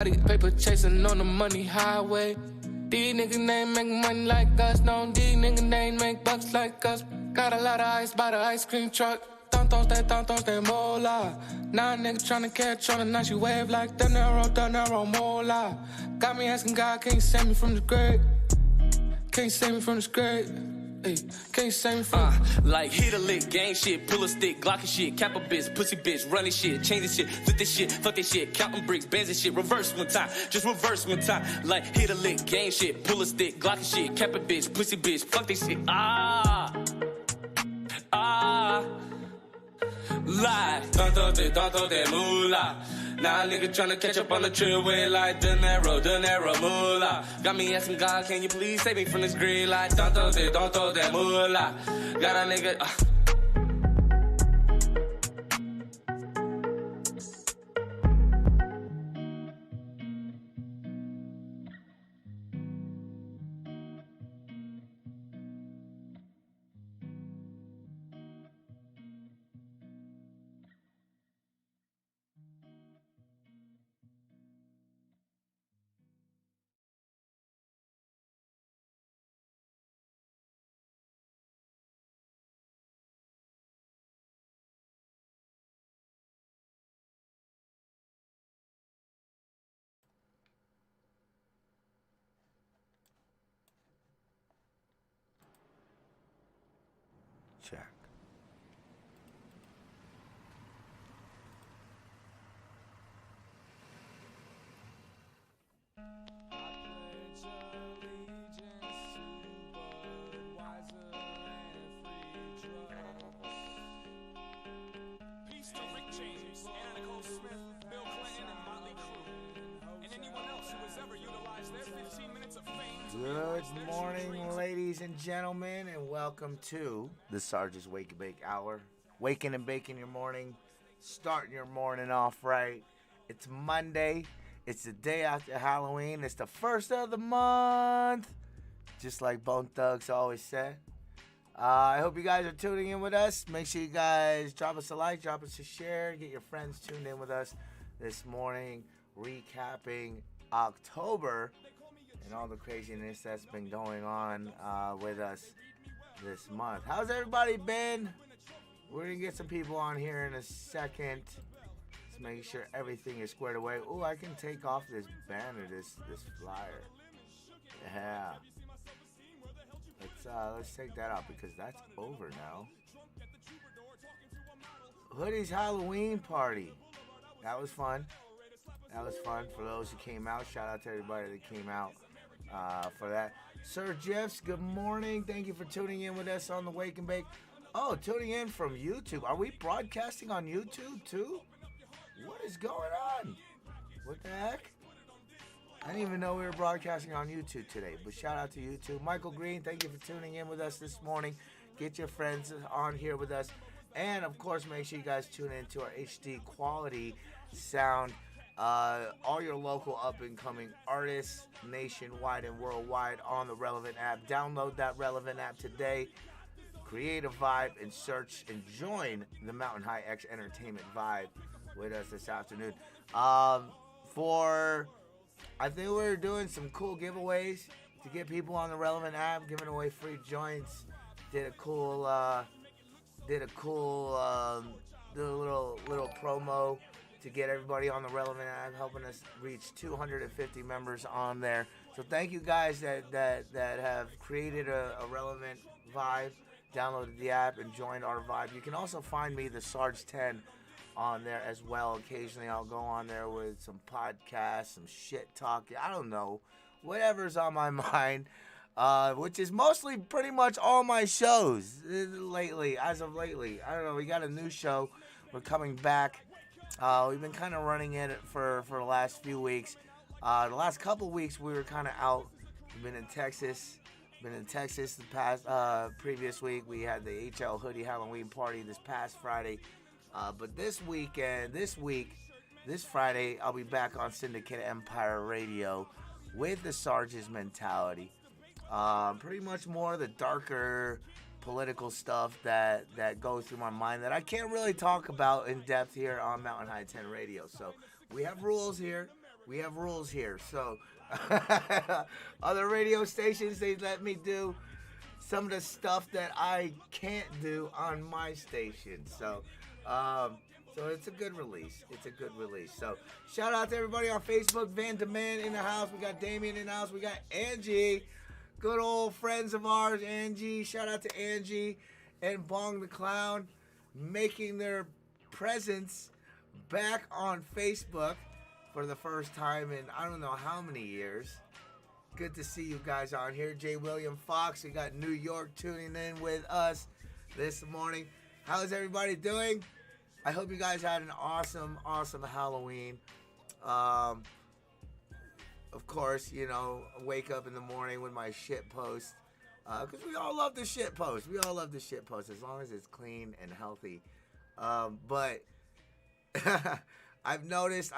Paper chasing on the money highway. These niggas ain't make money like us. No, these niggas ain't make bucks like us. Got a lot of ice by the ice cream truck. Tontos de mola. Now niggas tryna catch on and now she wave like De Niro, mola. Got me asking God, can you save me from the grave? Can you save me from the grave? Hey, can you save me from like hit a lick, gang shit, pull a stick, Glock and shit, cap a bitch, pussy bitch, running shit, changing shit, flip this shit, fuck this shit, counting bricks, bands and shit, reverse one time, just reverse one time. Like hit a lick, gang shit, pull a stick, Glock and shit, cap a bitch, pussy bitch, fuck this shit. Lie, tanto de moolah. Now nigga tryna catch up on the trailway like De Niro, moolah. Got me asking God, can you please save me from this green light? Tanto de moolah. Got a nigga. Check. Good morning, ladies and gentlemen, and welcome to the Sarges Wake and Bake Hour. Waking and baking your morning, starting your morning off right. It's Monday. It's the day after Halloween. It's the first of the month, just like Bone Thugs always said. I hope you guys are tuning in with us. Make sure you guys drop us a like, drop us a share, get your friends tuned in with us this morning, recapping October and all the craziness that's been going on with us this month. How's everybody been? We're going to get some people on here in a second. Just making sure everything is squared away. Ooh, I can take off this banner, this flyer. Yeah. Let's take that out because that's over now. Hoodie's Halloween party. That was fun. That was fun for those who came out. Shout out to everybody that came out for that. Sarges, good morning. Thank you for tuning in with us on the Wake and Bake. Oh, tuning in from YouTube. Are we broadcasting on YouTube too? What is going on? What the heck? I didn't even know we were broadcasting on YouTube today, but shout out to YouTube. Michael Green, thank you for tuning in with us this morning. Get your friends on here with us. And, of course, make sure you guys tune in to our HD quality sound. All your local up-and-coming artists nationwide and worldwide on the Relevant app. Download that Relevant app today. Create a vibe and search and join the Mountain High X Entertainment vibe with us this afternoon. I think we're doing some cool giveaways to get people on the Relevant app, giving away free joints. Did a little promo to get everybody on the Relevant app, helping us reach 250 members on there. So thank you guys that have created a Relevant vibe, downloaded the app, and joined our vibe. You can also find me, the Sarge 10, on there as well. Occasionally I'll go on there with some podcasts, some shit talk. I don't know, whatever's on my mind, which is mostly pretty much all my shows as of lately. I don't know, we got a new show. We're coming back. We've been kind of running it for the last few weeks. The last couple weeks we were kind of out. We've been in Texas. The past previous week. We had the HL Hoodie Halloween party this past Friday. But this Friday, I'll be back on Syndicate Empire Radio with the Sarges mentality. Pretty much more the darker political stuff that goes through my mind that I can't really talk about in depth here on Mountain High 10 Radio. So we have rules here. We have rules here. So other radio stations, they let me do some of the stuff that I can't do on my station. So it's a good release. It's a good release. So shout out to everybody on Facebook. Van Demand in the house. We got Damien in the house. We got Angie. Good old friends of ours, Angie. Shout out to Angie and Bong the Clown making their presence back on Facebook for the first time in I don't know how many years. Good to see you guys on here. J. William Fox, we got New York tuning in with us this morning. How's everybody doing? I hope you guys had an awesome Halloween. Of course, you know, wake up in the morning with my shit post. Because we all love the shit post. We all love the shit post as long as it's clean and healthy. But I've noticed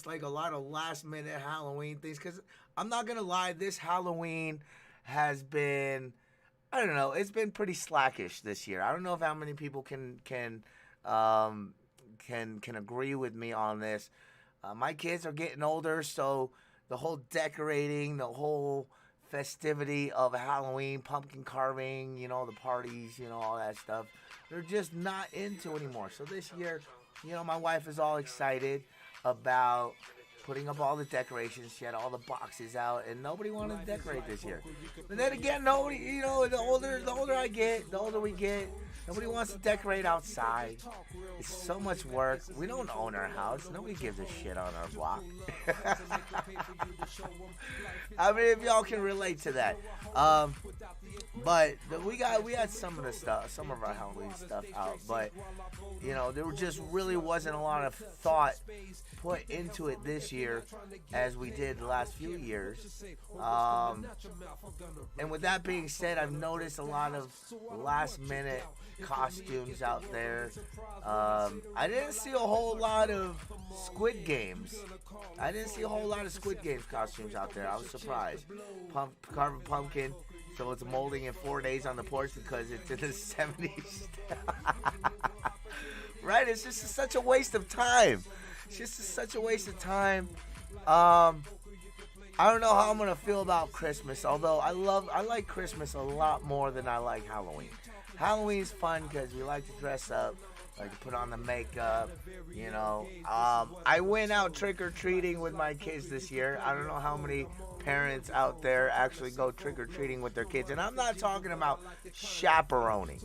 like a lot of last minute Halloween things. Because I'm not going to lie, this Halloween has been, I don't know, it's been pretty slackish this year. I don't know if how many people can agree with me on this. My kids are getting older, so the whole decorating, the whole festivity of Halloween, pumpkin carving, you know, the parties, you know, all that stuff, they're just not into anymore. So this year, you know, my wife is all excited about putting up all the decorations. She had all the boxes out, and nobody wanted to decorate this year. But then again, nobody, you know, the older I get, the older we get, nobody wants to decorate outside. It's so much work. We don't own our house. Nobody gives a shit on our block. I mean, if y'all can relate to that. But we had some of the stuff, some of our Halloween stuff out, but you know, there just really wasn't a lot of thought put into it this year as we did the last few years. And with that being said, I've noticed a lot of last minute costumes out there. I didn't see a whole lot of Squid Games. I didn't see a whole lot of Squid Games costumes out there. I was surprised. Carve a pumpkin, so it's molding in 4 days on the porch because it's in the 70s. Right? It's just such a waste of time. It's just such a waste of time. I don't know how I'm gonna feel about Christmas, although I like Christmas a lot more than I like Halloween. Halloween's fun because we like to dress up, like to put on the makeup, you know. I went out trick-or-treating with my kids this year. I don't know how many parents out there actually go trick-or-treating with their kids. And I'm not talking about chaperoning.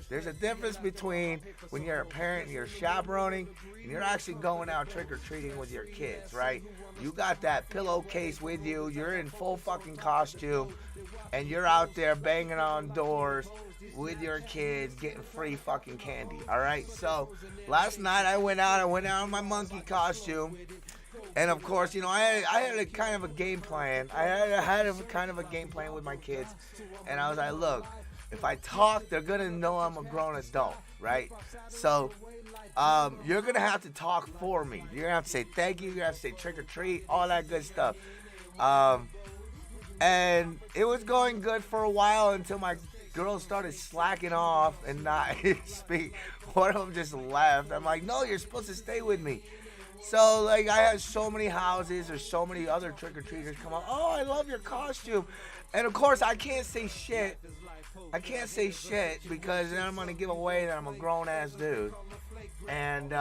There's a difference between when you're a parent and you're chaperoning and you're actually going out trick-or-treating with your kids, right? You got that pillowcase with you. You're in full fucking costume. And you're out there banging on doors with your kids getting free fucking candy, all right? So last night I went out in my monkey costume. And of course, you know, I had a kind of a game plan. I had a kind of a game plan with my kids. And I was like, look, if I talk, they're going to know I'm a grown adult, right? So you're going to have to talk for me. You're going to have to say thank you. You're going to have to say trick or treat, all that good stuff. And it was going good for a while until my girls started slacking off and not speak. One of them just left. I'm like, no, you're supposed to stay with me. So, like, I had so many houses or so many other trick-or-treaters come up. Oh, I love your costume. And, of course, I can't say shit. I can't say shit because then I'm going to give away that I'm a grown-ass dude. And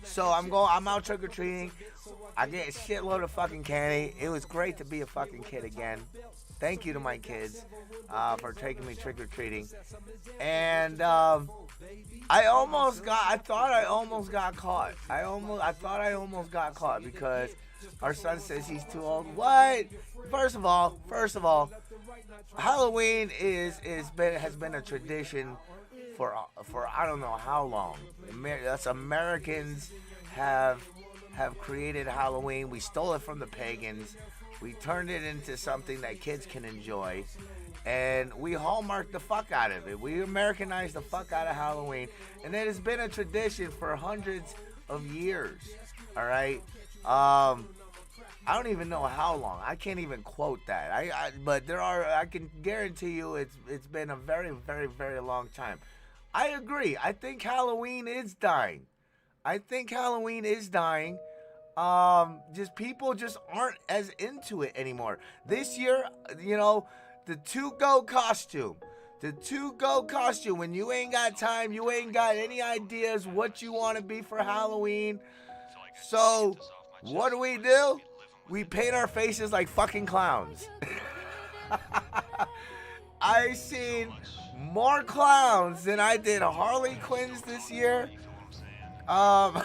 so I'm out trick-or-treating. I get a shitload of fucking candy. It was great to be a fucking kid again. Thank you to my kids for taking me trick-or-treating. And I thought I almost got caught. I thought I almost got caught because our son says he's too old. What? First of all, Halloween has been a tradition for I don't know how long. Us Americans have created Halloween. We stole it from the pagans. We turned it into something that kids can enjoy. And we hallmark the fuck out of it. We Americanized the fuck out of Halloween. And it has been a tradition for hundreds of years. All right? I don't even know how long. I can't even quote that. But I can guarantee you it's been a very, very, very long time. I agree. I think Halloween is dying. just people just aren't as into it anymore. This year, you know, the to-go costume. The to-go costume, when you ain't got time, you ain't got any ideas what you want to be for Halloween. So, what do? We paint our faces like fucking clowns. I seen more clowns than I did Harley Quinns this year. No,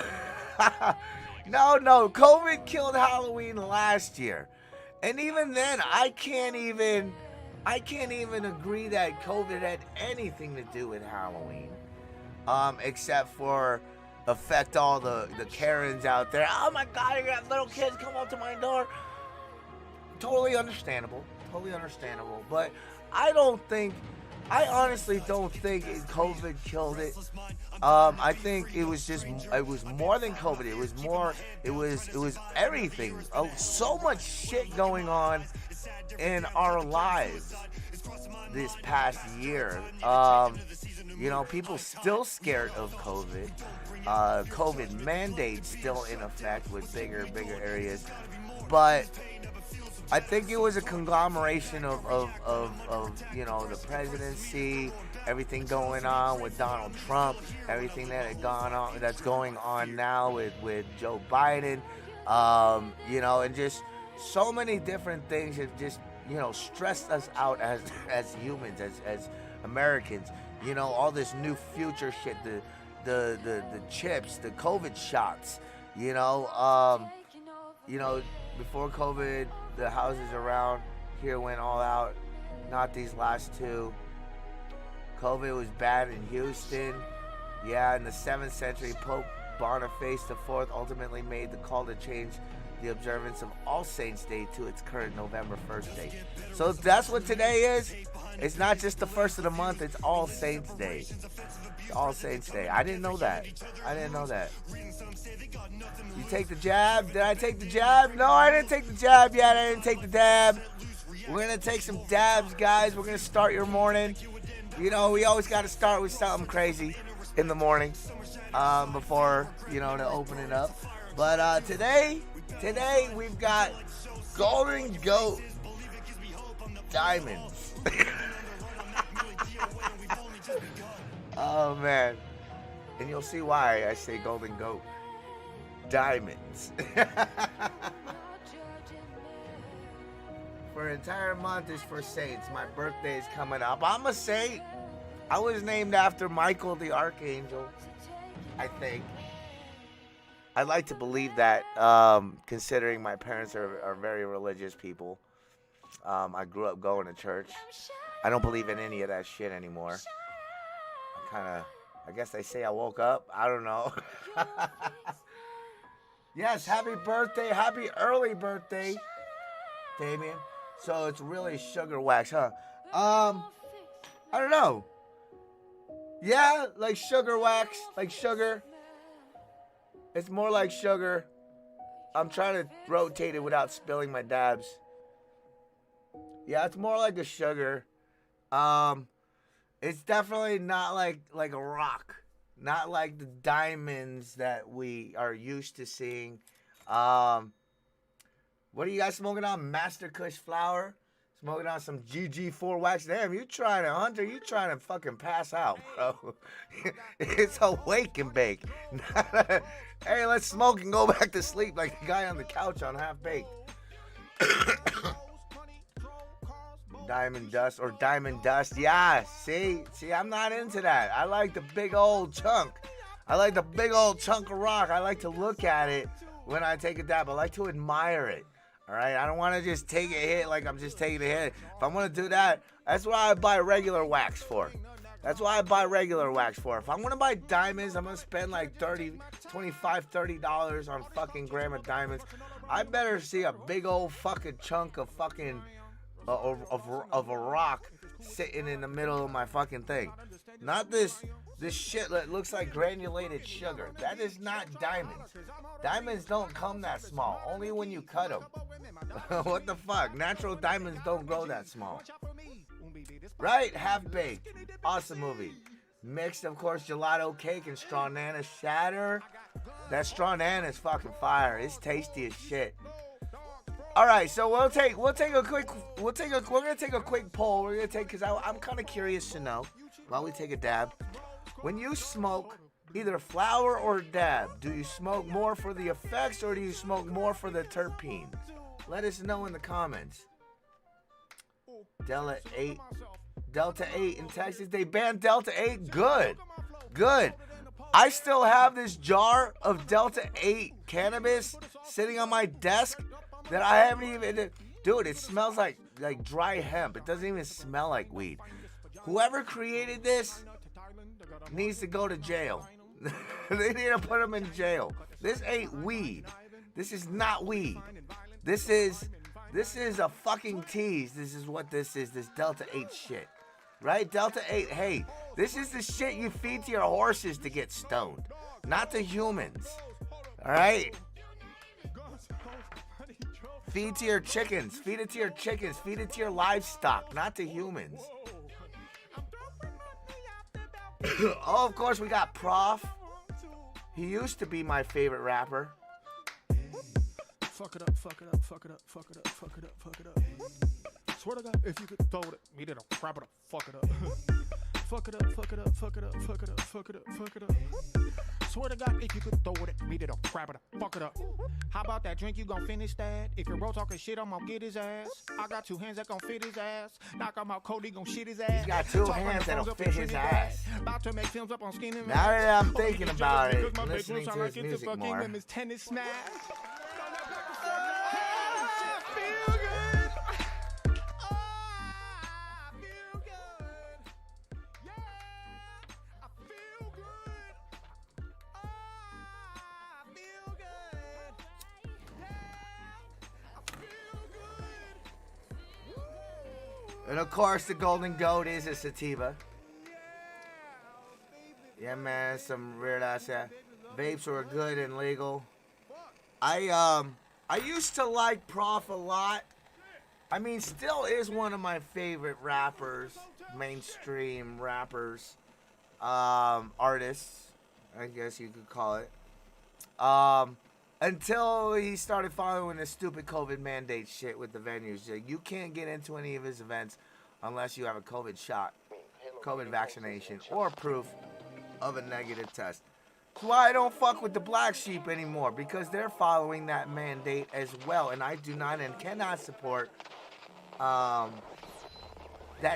COVID killed Halloween last year. And even then, I can't even agree that COVID had anything to do with Halloween. Except for affect all the Karens out there. Oh my God, you got little kids come up to my door. Totally understandable. But I honestly don't think COVID killed it. I think it was more than COVID. It was everything. Oh, so much shit going on in our lives this past year. You know, people still scared of COVID. COVID mandates still in effect with bigger areas. But I think it was a conglomeration of you know, the presidency, everything going on with Donald Trump, everything that had gone on, that's going on now with Joe Biden, you know, and just so many different things have just, you know, stressed us out as humans, as Americans. You know, all this new future shit, the chips, the COVID shots, you know, before COVID, the houses around here went all out. Not these last two. COVID was bad in Houston. Yeah, in the 7th century, Pope Boniface IV ultimately made the call to change the observance of All Saints' Day to its current November 1st date. So that's what today is. It's not just the first of the month, it's All Saints' Day. It's All Saints' Day. I didn't know that. You take the jab? Did I take the jab? No, I didn't take the jab yet. I didn't take the dab. We're going to take some dabs, guys. We're going to start your morning. You know, we always got to start with something crazy in the morning before, you know, to open it up. But today we've got Golden Goat Diamonds. Oh, man. And you'll see why I say Golden Goat Diamonds. For an entire month is for saints. My birthday is coming up. I'm a saint. I was named after Michael the Archangel, I think. I'd like to believe that, considering my parents are very religious people. I grew up going to church. I don't believe in any of that shit anymore. I guess they say I woke up. I don't know. Yes, happy birthday. Happy early birthday, Damien. So it's really sugar wax, huh? I don't know. Yeah, like sugar wax, like sugar. It's more like sugar. I'm trying to rotate it without spilling my dabs. Yeah, it's more like a sugar. It's definitely not like a rock. Not like the diamonds that we are used to seeing. What are you guys smoking on? Master Kush flower? Smoking on some GG4 wax? Damn, you trying to fucking pass out, bro. It's a wake and bake. Hey, let's smoke and go back to sleep like the guy on the couch on Half Baked. Diamond dust or diamond dust. Yeah, see, I'm not into that. I like the big old chunk. I like the big old chunk of rock. I like to look at it when I take a dab. I like to admire it. All right, I don't want to just take a hit like I'm just taking a hit. If I'm going to do that, that's what I buy regular wax for. If I'm going to buy diamonds, I'm going to spend like $25, $30 on fucking gram of diamonds. I better see a big old fucking chunk of fucking of a rock sitting in the middle of my fucking thing. Not this shit that looks like granulated sugar. That is not diamonds. Diamonds don't come that small. Only when you cut them. What the fuck? Natural diamonds don't grow that small. Right? Half Baked. Awesome movie. Mixed, of course, gelato cake and straw nana shatter. That straw nan is fucking fire. It's tasty as shit. All right, so we're gonna take a quick poll. We're gonna take, because I'm kind of curious to know while we take a dab. When you smoke either flower or dab, do you smoke more for the effects or do you smoke more for the terpenes? Let us know in the comments. Delta 8 in Texas. They banned Delta 8. Good. I still have this jar of Delta 8 cannabis sitting on my desk that I haven't even... Dude, it smells like dry hemp. It doesn't even smell like weed. Whoever created this needs to go to jail. They need to put him in jail. This ain't weed. This is not weed. This is a fucking tease. This is what this is. This Delta 8 shit. Right? Delta 8. Hey, this is the shit you feed to your horses to get stoned. Not to humans. Alright? Feed it to your chickens. Feed it to your chickens. Feed it to your livestock. Not to humans. Oh, of course, we got Prof. He used to be my favorite rapper. Fuck it up, fuck it up, fuck it up, fuck it up, fuck it up, fuck it up. Swear to God, if you could throw it, me to wrap it up, fuck it up. Fuck it up, fuck it up, fuck it up, fuck it up, fuck it up, fuck it up. Swear to God, if you could throw it, me to wrap it up, fuck it up. How about that drink, you gon' finish that? If you're bro talking shit, I'm gon' get his ass. I got 2 hands that gon' fit his ass. Knock him out cold, he gon' shit his ass. He's got 2 hands that'll fit his ass. About to make films up on skin and now that I'm thinking about it, listening to his music more. Tennis smash. And of course, the golden goat is a sativa. Yeah, man, some weird ass vapes were good and legal. I used to like Prof a lot. I mean, still is one of my favorite rappers, mainstream rappers, artists, I guess you could call it. Until he started following the stupid COVID mandate shit with the venues. You can't get into any of his events unless you have a COVID shot, COVID vaccination, or proof of a negative test. That's why I don't fuck with the black sheep anymore, because they're following that mandate as well. And I do not and cannot support that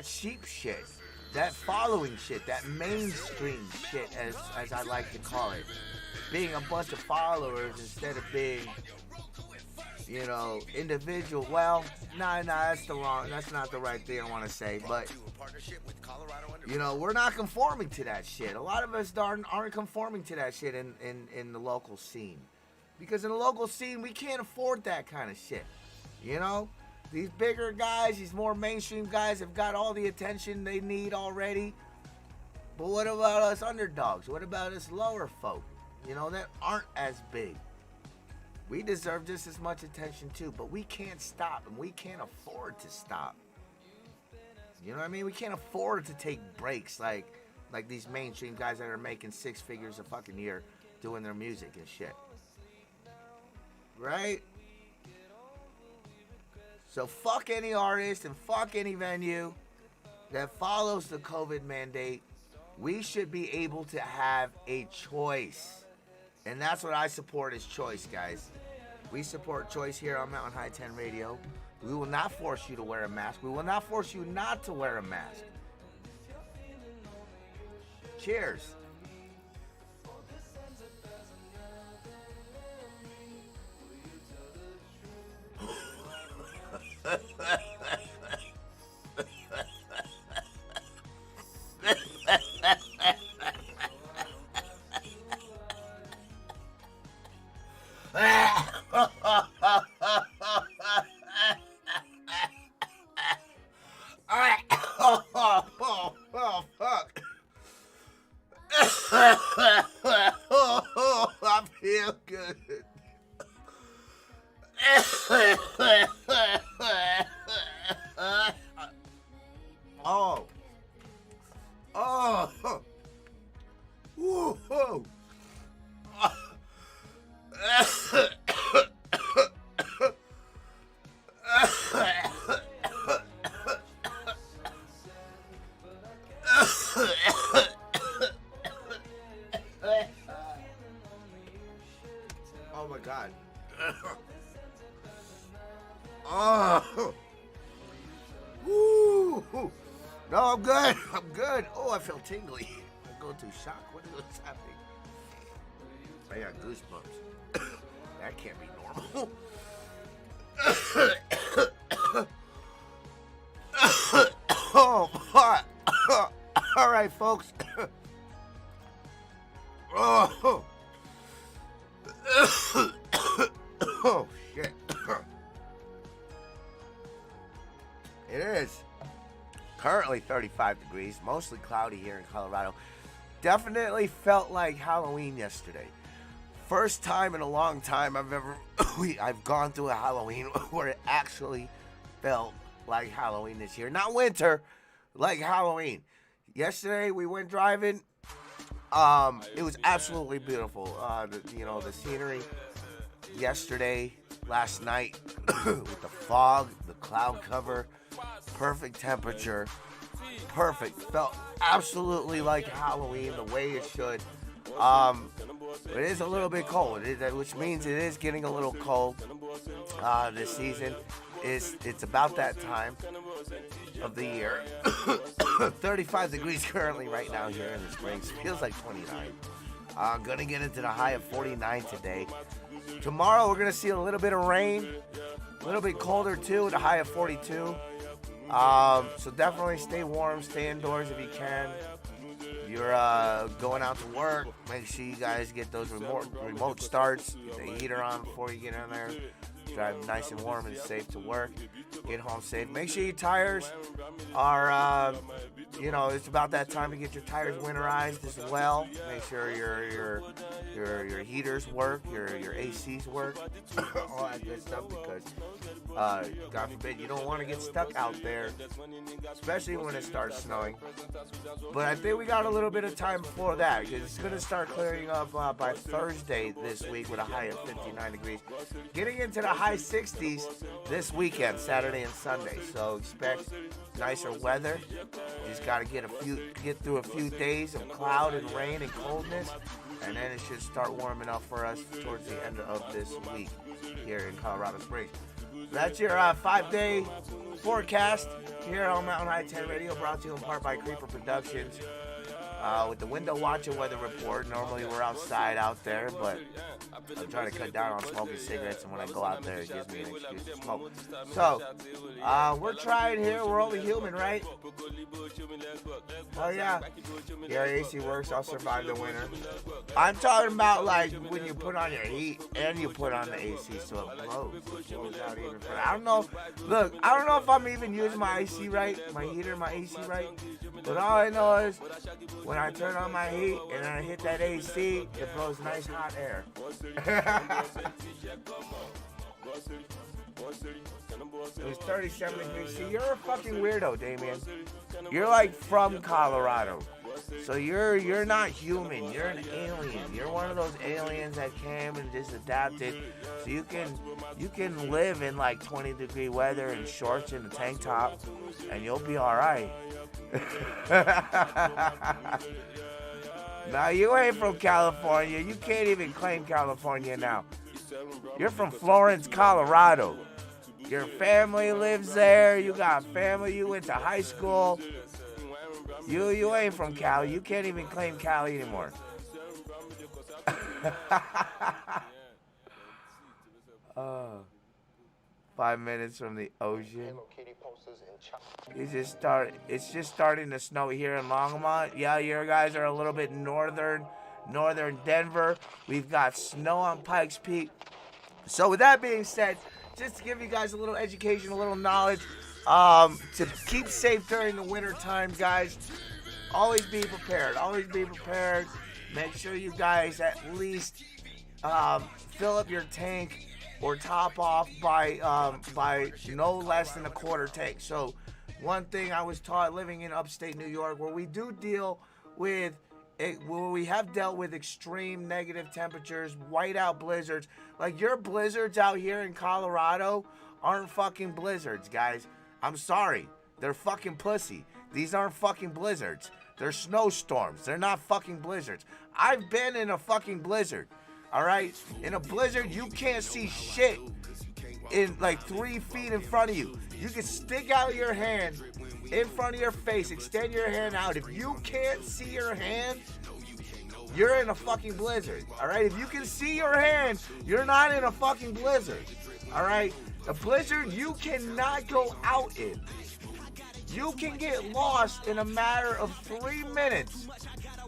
sheep shit, that following shit, that mainstream shit, as I like to call it. Being a bunch of followers instead of being, you know, individual. Well, that's not the right thing I want to say. But, you know, we're not conforming to that shit. A lot of us aren't conforming to that shit in the local scene. Because in the local scene, we can't afford that kind of shit. You know? These bigger guys, these more mainstream guys have got all the attention they need already. But what about us underdogs? What about us lower folk? You know, that aren't as big. We deserve just as much attention too, but we can't stop, and we can't afford to stop. You know what I mean? We can't afford to take breaks like these mainstream guys that are making 6 figures a fucking year doing their music and shit. Right? So fuck any artist and fuck any venue that follows the COVID mandate. We should be able to have a choice. And that's what I support, is choice, guys. We support choice here on Mountain High 10 Radio. We will not force you to wear a mask. We will not force you not to wear a mask. Cheers. I feel good. Oh. Woo. No, I'm good. I'm good. Oh, I feel tingly. I go into shock. What is happening? I got goosebumps. That can't be normal. Oh, all right, folks. Oh, oh shit. It is currently 35 degrees, mostly cloudy here in Colorado. Definitely felt like Halloween yesterday. First time in a long time I've gone through a Halloween where it actually felt like Halloween this year. Not winter, like Halloween. Yesterday we went driving. It was absolutely beautiful. The scenery yesterday, last night, with the fog, the cloud cover, perfect temperature, perfect. Felt absolutely like Halloween, the way it should. It is a little bit cold, which means it is getting a little cold. This season it's about that time of the year. 35 degrees currently right now here in the Springs. Feels like 29. Gonna get into the high of 49 today. Tomorrow we're gonna see a little bit of rain, a little bit colder too, the high of 42. So definitely stay warm, stay indoors if you can. You're going out to work, make sure you guys get those remote starts, get the heater on before you get in there. Drive nice and warm and safe to work. Get home safe. Make sure your tires are, it's about that time to get your tires winterized as well. Make sure your heaters work, your ACs work, all that good stuff, because God forbid you don't want to get stuck out there, especially when it starts snowing. But I think we got a little bit of time before that, because it's going to start clearing up by Thursday this week with a high of 59 degrees. Getting into the high 60s this weekend, Saturday and Sunday. So expect nicer weather. You just got to get through a few days of cloud and rain and coldness, and then it should start warming up for us towards the end of this week here in Colorado Springs. That's your 5-day forecast here on Mountain High 10 Radio, brought to you in part by Creeper Productions. With the window watch and weather report. Normally we're outside out there, but I'm trying to cut down on smoking cigarettes, and when I go out there it gives me an excuse to smoke. So, we're trying here. We're only human, right? Oh yeah. Yeah, AC works. I'll survive the winter. I'm talking about like when you put on your heat and you put on the AC, so it blows. It blows out even further. I don't know. Look, I don't know if I'm even using my AC right, my heater, my AC right. But all I know is when I turn on my heat and I hit that AC, it blows nice hot air. It was 37 degrees. See, you're a fucking weirdo, Damien. You're like from Colorado. So you're not human. You're an alien. You're one of those aliens that came and just adapted. So you can live in like 20-degree weather in shorts and a tank top, and you'll be all right. Now you ain't from California. You can't even claim California now. You're from Florence, Colorado. Your family lives there. You got family. You went to high school. You ain't from Cali. You can't even claim Cali anymore. 5 minutes from the ocean. It's just starting to snow here in Longmont. Yeah, your guys are a little bit northern Denver. We've got snow on Pikes Peak. So with that being said, just to give you guys a little education, a little knowledge, to keep safe during the winter time, guys, always be prepared. Always be prepared. Make sure you guys at least fill up your tank or top off by no less than a quarter tank. So one thing I was taught living in upstate New York, where we have dealt with extreme negative temperatures, whiteout blizzards. Like your blizzards out here in Colorado aren't fucking blizzards, guys. I'm sorry. They're fucking pussy. These aren't fucking blizzards. They're snowstorms. They're not fucking blizzards. I've been in a fucking blizzard. All right? In a blizzard, you can't see shit. in like 3 feet in front of you. You can stick out your hand in front of your face, extend your hand out. If you can't see your hand, you're in a fucking blizzard. All right, if you can see your hand, you're not in a fucking blizzard. All right, a blizzard you cannot go out in. You can get lost in a matter of 3 minutes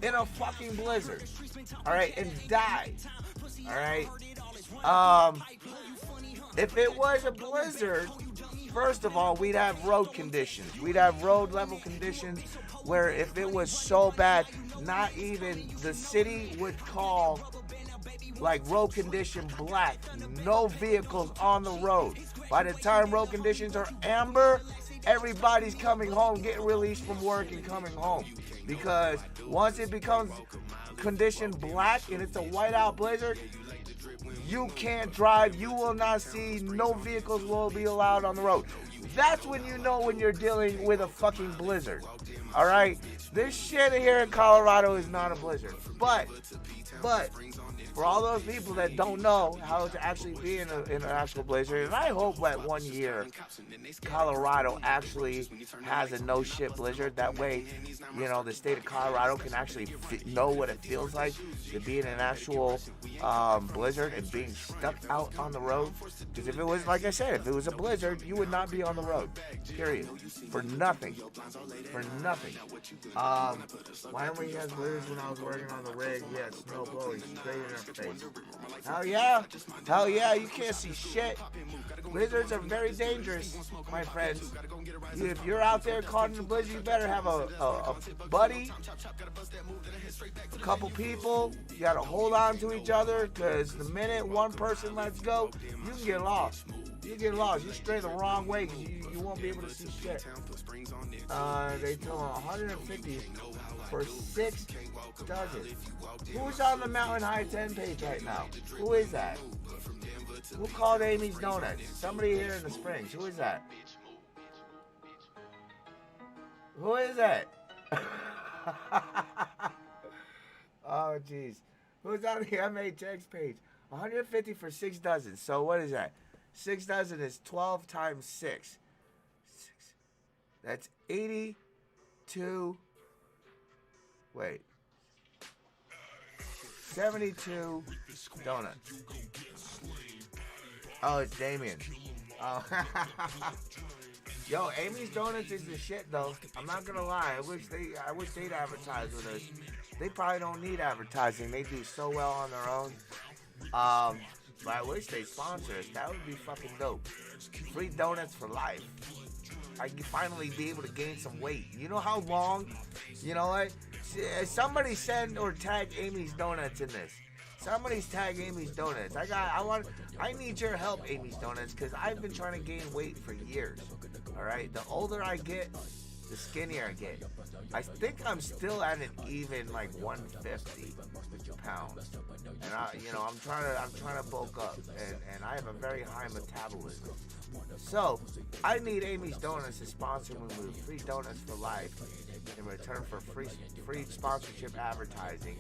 in a fucking blizzard, all right, and die, all right? If it was a blizzard, first of all, we'd have road conditions. We'd have road level conditions where if it was so bad, not even the city would call like road condition black. No vehicles on the road. By the time road conditions are amber, everybody's coming home, getting released from work and coming home. Because once it becomes condition black and it's a whiteout blizzard, you can't drive, you will not see, no vehicles will be allowed on the road. That's when you know when you're dealing with a fucking blizzard. All right? This shit here in Colorado is not a blizzard. But for all those people that don't know how to actually be in an actual blizzard, and I hope that one year Colorado actually has a no shit blizzard. That way, you know, the state of Colorado can actually know what it feels like to be in an actual blizzard and being stuck out on the road. Because if it was, like I said, if it was a blizzard, you would not be on the road. Period. For nothing. For nothing. Wyoming has blizzards when I was working on the rig. Yeah, snow blowing straight in our face. Hell yeah. Hell yeah, you can't see shit. Blizzards are very dangerous, my friends. If you're out there caught in a blizzard, you better have a buddy, a couple people. You gotta hold on to each other, because the minute one person lets go, you can get lost. You get lost. You stray the wrong way, because you won't be able to see shit. They tell 150 for 6 dozen. Who's on the Mountain High 10 page right now? Who is that? Who called Amy's Donuts? Somebody here in the Springs. Who is that? Who is that? Oh, jeez. Who's on the MHX page? 150 for 6 dozen. So what is that? 6 dozen is 12 times 6. That's 82. Wait. 72 donuts. Oh, it's Damien. Oh. Yo, Amy's Donuts is the shit, though. I'm not gonna lie. I wish they'd advertise with us. They probably don't need advertising. They do so well on their own. But I wish they sponsor us. That would be fucking dope. Free donuts for life. I can finally be able to gain some weight. You know how long? You know what? Somebody send or tag Amy's Donuts in this. Somebody's tag Amy's Donuts. I need your help, Amy's Donuts, because I've been trying to gain weight for years. All right? The older I get, the skinnier I get. I think I'm still at an even like 150 pounds. And I'm trying to bulk up, and I have a very high metabolism. So I need Amy's Donuts to sponsor me with free donuts for life in return for free sponsorship advertising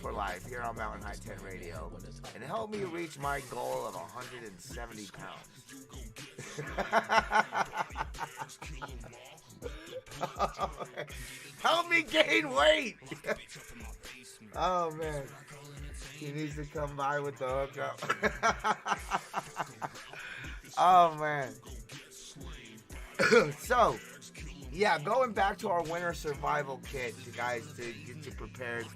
for life here on Mountain High 10 Radio, and help me reach my goal of 170 pounds. Help me gain weight. Oh man, he needs to come by with the hookup. Oh man. So, yeah, going back to our winter survival kit, you guys, to get you prepared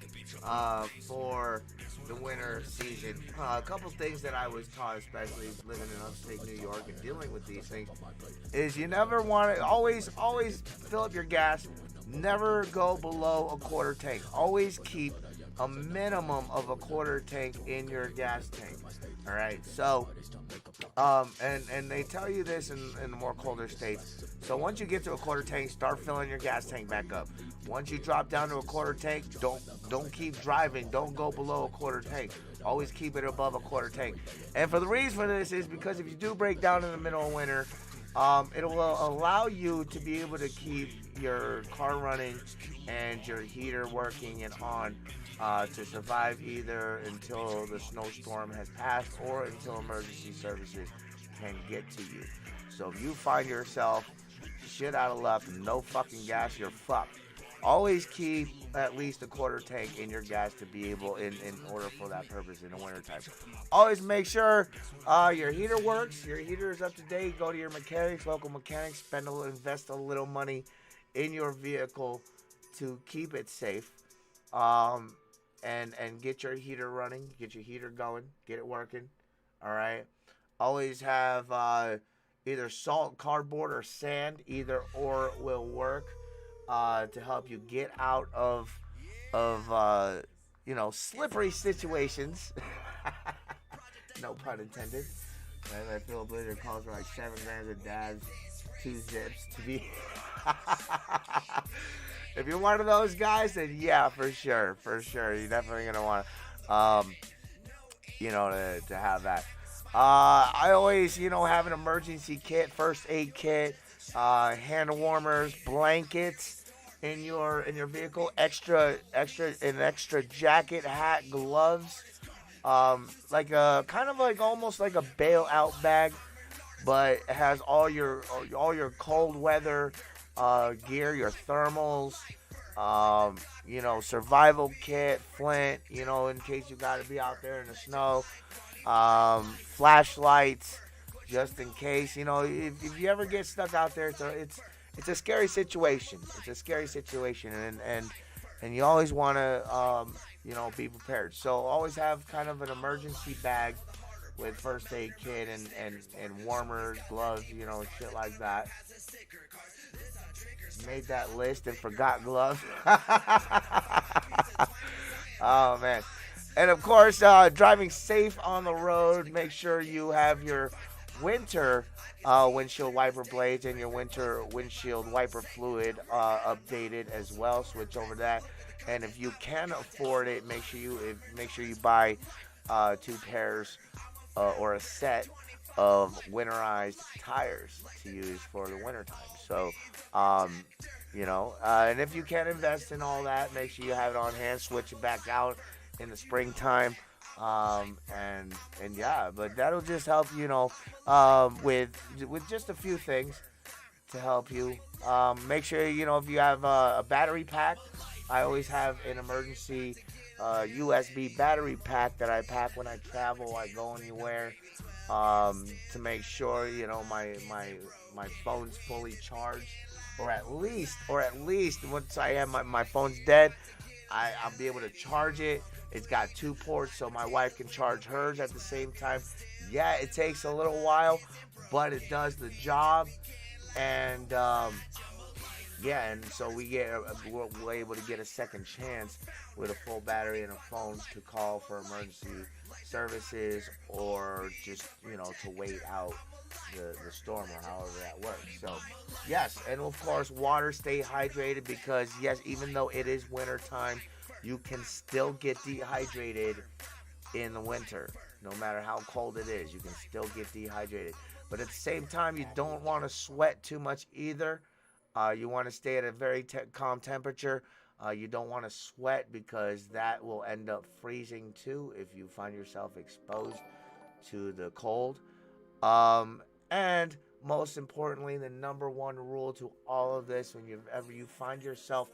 for the winter season. A couple things that I was taught, especially living in upstate New York and dealing with these things, is you never want to, always fill up your gas. Never go below a quarter tank. Always keep a minimum of a quarter tank in your gas tank. All right, so and they tell you this in the more colder states. So once you get to a quarter tank, start filling your gas tank back up. Once you drop down to a quarter tank, don't keep driving. Don't go below a quarter tank. Always keep it above a quarter tank. And for the reason for this is because if you do break down in the middle of winter, it will allow you to be able to keep your car running and your heater working and on to survive either until the snowstorm has passed or until emergency services can get to you. So if you find yourself shit out of luck, no fucking gas, you're fucked. Always keep at least a quarter tank in your gas to be able, in order for that purpose in the wintertime. Always make sure your heater works, your heater is up to date. Go to your mechanics, local mechanics, invest a little money in your vehicle to keep it safe. And get your heater running, get your heater going, get it working. All right. Always have either salt, cardboard, or sand. Either or will work to help you get out of slippery situations. No pun intended. That Phil Blizzard calls for like 7 grams of dabs, 2 zips to be. If you're one of those guys, then yeah, for sure. You're definitely going to want to have that. I always, have an emergency kit, first aid kit, hand warmers, blankets in your vehicle, an extra jacket, hat, gloves, like a kind of like almost like a bailout bag, but it has all your cold weather gear, your thermals, survival kit, flint, in case you got to be out there in the snow, flashlights, just in case, if you ever get stuck out there, it's a scary situation. And you always want to, be prepared. So always have kind of an emergency bag with first aid kit and warmers, gloves, shit like that. Made that list and forgot gloves. Oh, man. And, of course, driving safe on the road. Make sure you have your winter windshield wiper blades and your winter windshield wiper fluid updated as well. Switch over to that. And if you can afford it, make sure you buy 2 pairs or a set of winterized tires to use for the wintertime. So, and if you can invest in all that, make sure you have it on hand, switch it back out in the springtime. And yeah, but that'll just help, with just a few things to help you. Make sure, if you have a battery pack, I always have an emergency USB battery pack that I pack when I travel, I go anywhere, to make sure, my phone's fully charged, or at least once I have my phone's dead, I'll be able to charge it. It's got 2 ports, so my wife can charge hers at the same time. Yeah, it takes a little while, but it does the job. And and so we're able to get a second chance with a full battery and a phone to call for emergency services, or just to wait out the storm, or however that works. So yes, and of course water, stay hydrated, because yes, even though it is winter time, you can still get dehydrated in the winter. No matter how cold it is, you can still get dehydrated. But at the same time, you don't want to sweat too much either. You want to stay at a very calm temperature. You don't want to sweat, because that will end up freezing too if you find yourself exposed to the cold. And most importantly, the number one rule to all of this, whenever you find yourself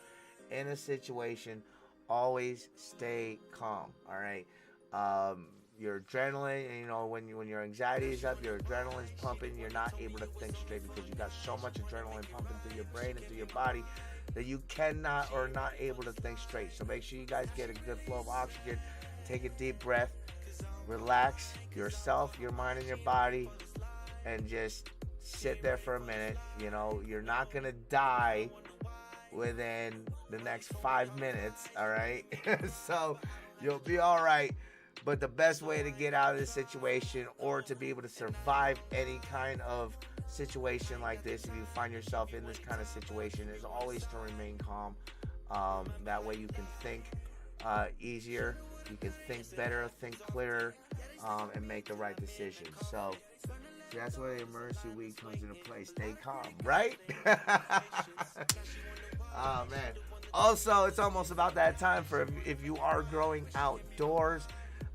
in a situation, always stay calm. All right. Your adrenaline, when your anxiety is up, your adrenaline's pumping, you're not able to think straight, because you got so much adrenaline pumping through your brain and through your body that you cannot or not able to think straight. So make sure you guys get a good flow of oxygen. Take a deep breath, relax yourself, your mind, and your body, and just sit there for a minute. You're not gonna die within the next 5 minutes, all right? So you'll be all right. But the best way to get out of this situation, or to be able to survive any kind of situation like this, if you find yourself in this kind of situation, is always to remain calm. That way you can think easier, you can think better, think clearer, and make the right decision. So that's where the emergency week comes into play. Stay calm, right? Oh, man. Also, it's almost about that time for if you are growing outdoors.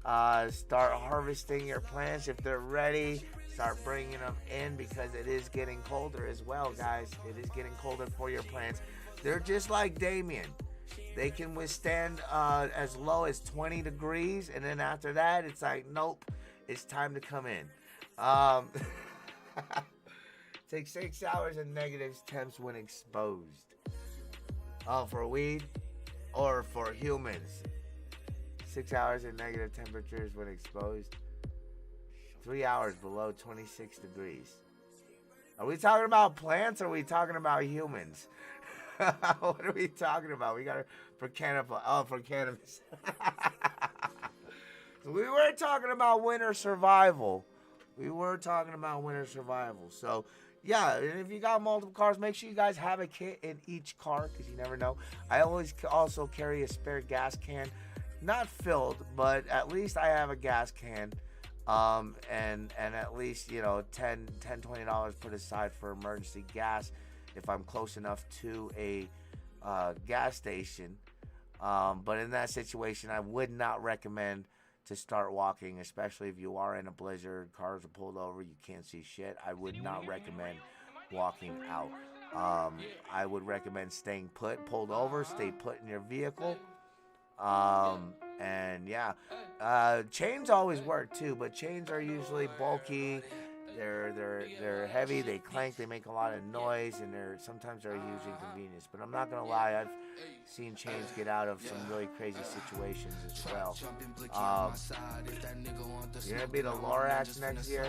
Start harvesting your plants if they're ready. Start bringing them in because it is getting colder as well, guys. It is getting colder for your plants. They're just like Damien. They can withstand as low as 20 degrees, and then after that, it's like, nope, it's time to come in. Take 6 hours in negative temps when exposed. Oh, for weed or for humans? 6 hours in negative temperatures when exposed. 3 hours below 26 degrees. Are we talking about plants or are we talking about humans? What are we talking about? We got to, for cannabis. Oh, for cannabis. We were talking about winter survival. So, yeah, and if you got multiple cars, make sure you guys have a kit in each car because you never know. I always also carry a spare gas can. Not filled, but at least I have a gas can. And at least, you know, $10, $20 put aside for emergency gas if I'm close enough to a gas station. But in that situation, I would not recommend to start walking, especially if you are in a blizzard, cars are pulled over, you can't see shit. I would not recommend walking out. I would recommend staying pulled over, stay put in your vehicle. And yeah, chains always work too, but chains are usually bulky. They're heavy, they clank, they make a lot of noise, and sometimes they're a huge inconvenience. But I'm not gonna lie, I've seen chains get out of some really crazy situations as well. You're gonna be the Lorax next year?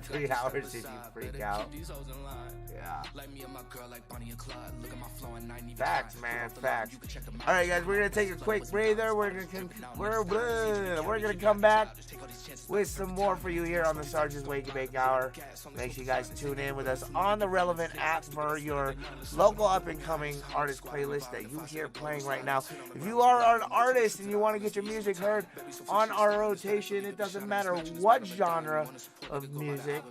3 hours if you freak out. Yeah. Facts, man, facts. All right, guys, we're gonna take a quick breather. We're gonna come back with some more for you here on the Sarges Wake and Bake Hour. Make sure you guys tune in with us on the Relevant app for your local up-and-coming artist playlist that you hear playing right now. If you are an artist and you want to get your music heard on our rotation, it doesn't matter what genre of music.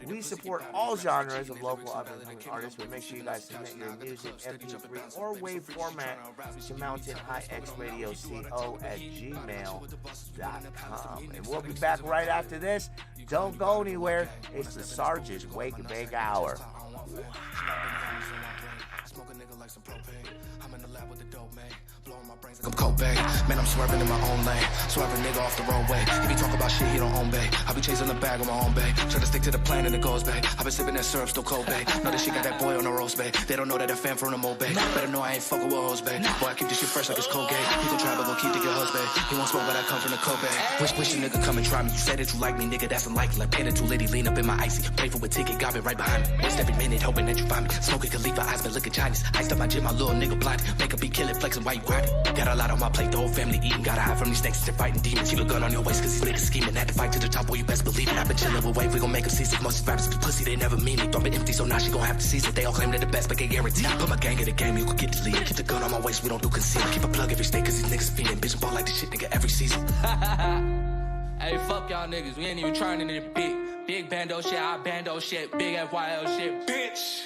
We support all genres of local up-and-coming artists, but make sure you guys submit your music, MP3 or WAV format to mountainhighxradioco@gmail.com. And we'll be back right after this. Don't go anywhere. It's the Sarges Wake and Bake Hour. I'm in the lab with the dope, man. Blowing my brains like I'm Kobe. Man, I'm swerving in my own lane. Swerving nigga off the roadway. If he talk about shit, he don't own, bae. I be chasing the bag on my own, bae. Try to stick to the plan and it goes, bae. I been sipping that syrup, still cold, bae. Know that shit got that boy on the roast, bae. They don't know that fan from the mo, bae. Better know I ain't fucking with hoes, bae. Boy, I keep this shit fresh like it's Colgate. He gon' try, but gon' keep to get hus, bae. He won't smoke, but I come from the Kobe. Wish a nigga come and try me. You said that you like me, nigga, that's unlikely. Like paying too lady, lean up in my icy. Pay for a ticket, got me right behind me. Waste every minute, hoping that you find me. Smoking Khalifa, eyes been looking Chinese. Iced up my gym, my little nigga blind. Make a beat, kill it, flexing while you grinding. Got a lot on my plate, the whole family eating. Gotta hide from these snakes, they're fighting demons. Keep a gun on your waist, cause these niggas scheming. Had to fight to the top, boy, you best believe it. I've been chilling with Wave, we gon' make them see sick. Most rappers be pussy, they never mean it. Throw me empty, so now she gon' have to seize it. They all claim they're the best, but can't guarantee. Put my gang in the game, you could get the lead. Keep the gun on my waist, we don't do concealment. Keep a plug every state, cause these niggas feeling. Bitch, ball like this shit, nigga, every season. Hey, fuck y'all niggas, we ain't even trying into the big bando shit, I bando shit, big FYL shit, bitch.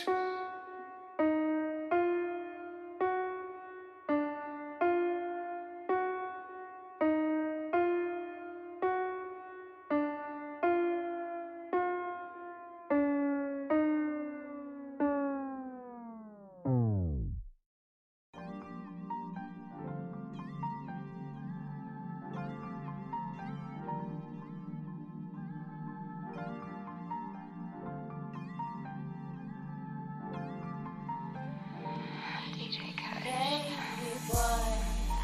Baby boy,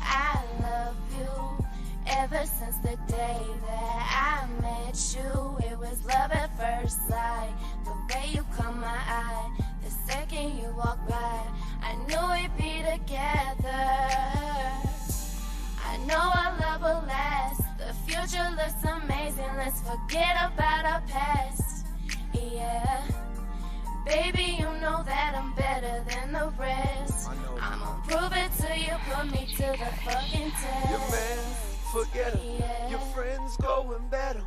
I love you. Ever since the day that I met you, it was love at first sight. The way you caught my eye, the second you walked by, I knew we'd be together. I know our love will last. The future looks amazing. Let's forget about our past. Yeah. Baby, you know that I'm better than the rest. I'ma prove it till you put me to the fucking test. Your man, forget him. Yeah. Your friends go and bet him.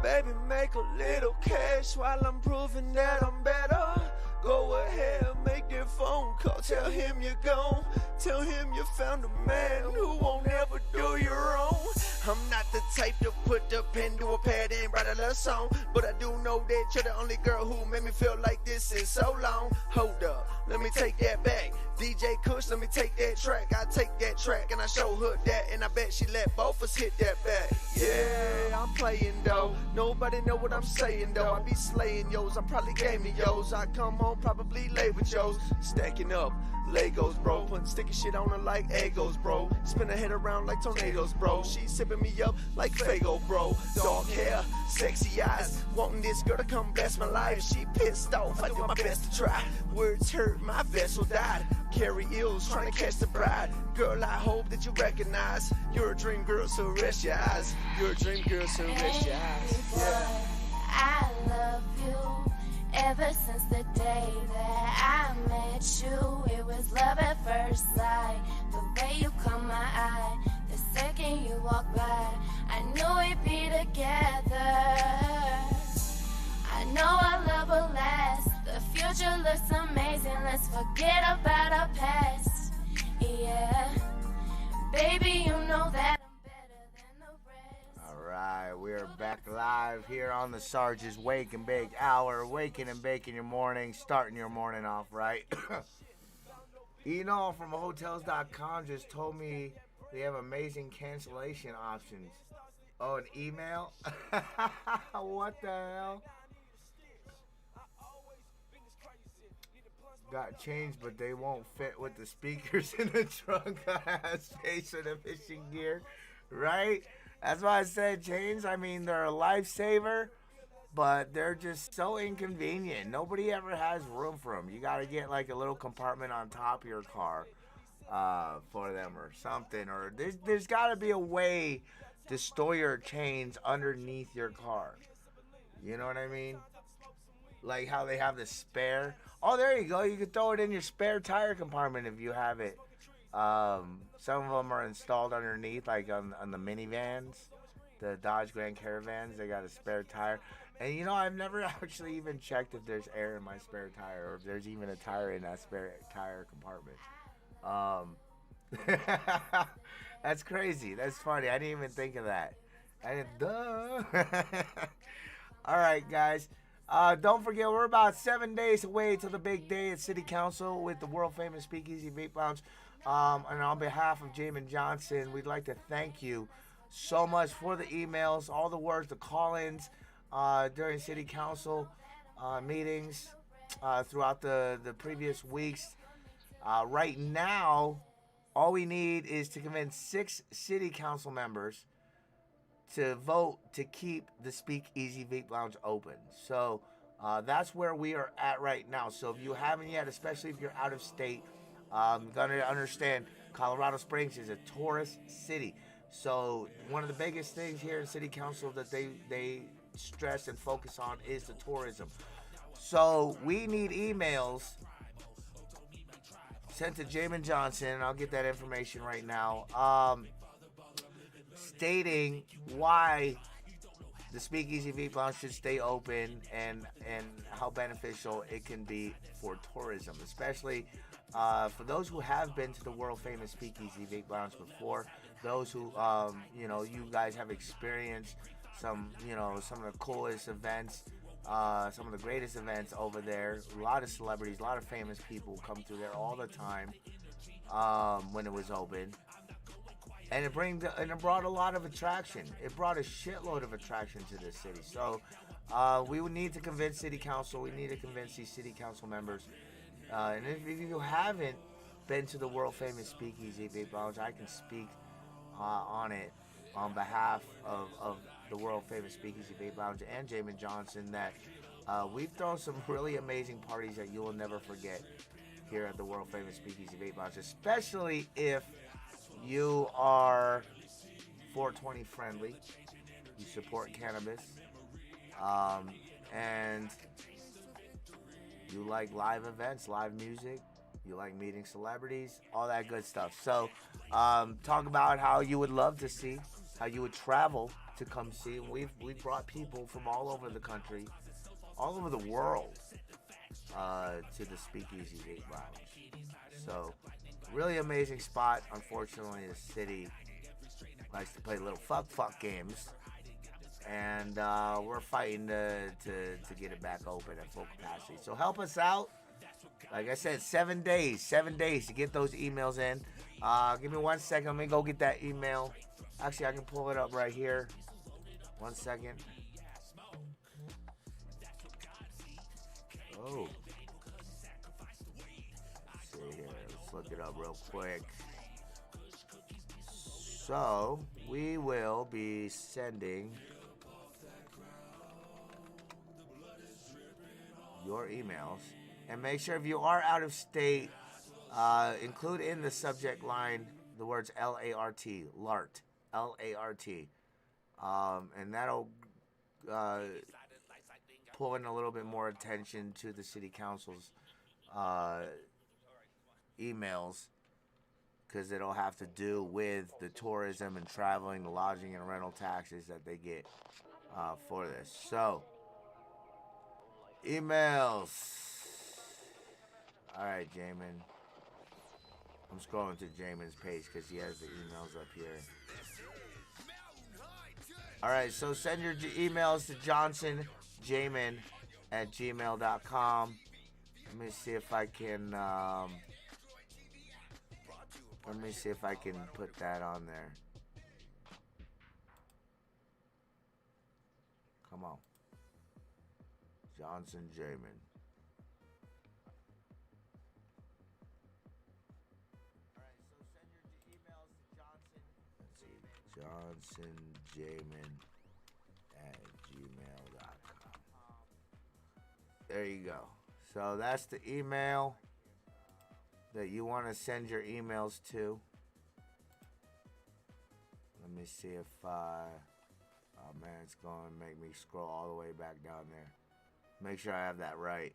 Baby, make a little cash while I'm proving that I'm better. Go ahead, make that phone call. Tell him you're gone. Tell him you found a man who won't ever do you wrong. I'm not the type to put the pen to a pad and write a love song, but I do know that you're the only girl who made me feel like this in so long. Hold up, let me take that back. DJ Kush, let me take that track. I take that track and I show her that, and I bet she let both us hit that back. Yeah, I'm playing though. Nobody know what I'm saying though. I be slaying yo's, I probably gaming yo's. I come home probably late with yo's. Stacking up Legos, bro. Putting sticky shit on her like Egos, bro. Spin her head around like tornadoes, bro. She sipping me up like Fago, bro. Dark hair, sexy eyes. Wanting this girl to come bless my life. She pissed off, I do my best to try. Words hurt, my vessel died. Carry ills, trying to catch the bride. Girl, I hope that you recognize you're a dream girl, so rest your eyes. You're a dream girl, so rest your eyes. Yeah. I love you. Ever since the day that I met you, it was love at first sight. The way you caught my eye, the second you walked by, I knew we'd be together. I know our love will last. The future looks amazing. Let's forget about our past. Yeah, baby, you know that I'm better than the rest. All right, we are back live here on the Sarges Wake and Bake Hour. Waking and baking your morning, starting your morning off right. Eno from Hotels.com just told me they have amazing cancellation options. Oh, an email? What the hell? Got changed, but they won't fit with the speakers in the trunk. I have space for the fishing gear, right? That's why I said change. I mean, they're a lifesaver, but they're just so inconvenient. Nobody ever has room for them. You got to get like a little compartment on top of your car for them or something. Or there's got to be a way to store your chains underneath your car. You know what I mean? Like how they have the spare. Oh, there you go. You can throw it in your spare tire compartment if you have it. Some of them are installed underneath, like on the minivans, the Dodge Grand Caravans. They got a spare tire. And, you know, I've never actually even checked if there's air in my spare tire or if there's even a tire in that spare tire compartment. That's crazy. That's funny. I didn't even think of that. Duh. All right, guys. Don't forget, we're about 7 days away to the big day at City Council with the world-famous Speakeasy Vape Lounge. And on behalf of Jamin Johnson, we'd like to thank you so much for the emails, all the words, the call-ins during City Council meetings throughout the previous weeks. Right now, all we need is to convince 6 City Council members to vote to keep the Speakeasy Vape Lounge open. So that's where we are at right now. So if you haven't yet, especially if you're out of state, gonna understand Colorado Springs is a tourist city. So one of the biggest things here in City Council that they stress and focus on is the tourism. So we need emails sent to Jamin Johnson, and I'll get that information right now. Stating why the Speakeasy Vape Lounge should stay open and how beneficial it can be for tourism, especially for those who have been to the world famous Speakeasy Vape Lounge before, those who you guys have experienced some of the coolest events, some of the greatest events over there. A lot of celebrities, a lot of famous people come through there all the time when it was open. And it brought a lot of attraction. It brought a shitload of attraction to this city. So we would need to convince City Council. We need to convince these City Council members. And if you haven't been to the world famous Speakeasy Vape Lounge, I can speak on it on behalf of the world famous Speakeasy Vape Lounge and Jamin Johnson that we've thrown some really amazing parties that you will never forget here at the world famous Speakeasy Vape Lounge, especially if you are 420 friendly, you support cannabis, and you like live events, live music, you like meeting celebrities, all that good stuff. So talk about how you would love to see, how you would travel to come see. We've brought people from all over the country, all over the world, to the Speakeasy Vape Lounge. So really amazing spot. Unfortunately, the city likes to play little fuck games. And we're fighting to get it back open at full capacity. So help us out. Like I said, 7 days to get those emails in. Give me 1 second. Let me go get that email. Actually, I can pull it up right here. 1 second. Oh. Let's see here. Let's look it up real quick. So, we will be sending your emails. And make sure if you are out of state, include in the subject line the words L-A-R-T, LART, L-A-R-T. And that'll pull in a little bit more attention to the city council's emails, because it'll have to do with the tourism and traveling, the lodging and rental taxes that they get for this. So, emails. All right, Jamin. I'm scrolling to Jamin's page because he has the emails up here. All right, so send your emails to johnsonjamin@gmail.com. Let me see if I can. Let me see if I can put that on there. Come on, Johnson Jamin. johnsonjamin@gmail.com. There you go. So that's the email that you want to send your emails to. Let me see if oh man, it's going to make me scroll all the way back down there. Make sure I have that right.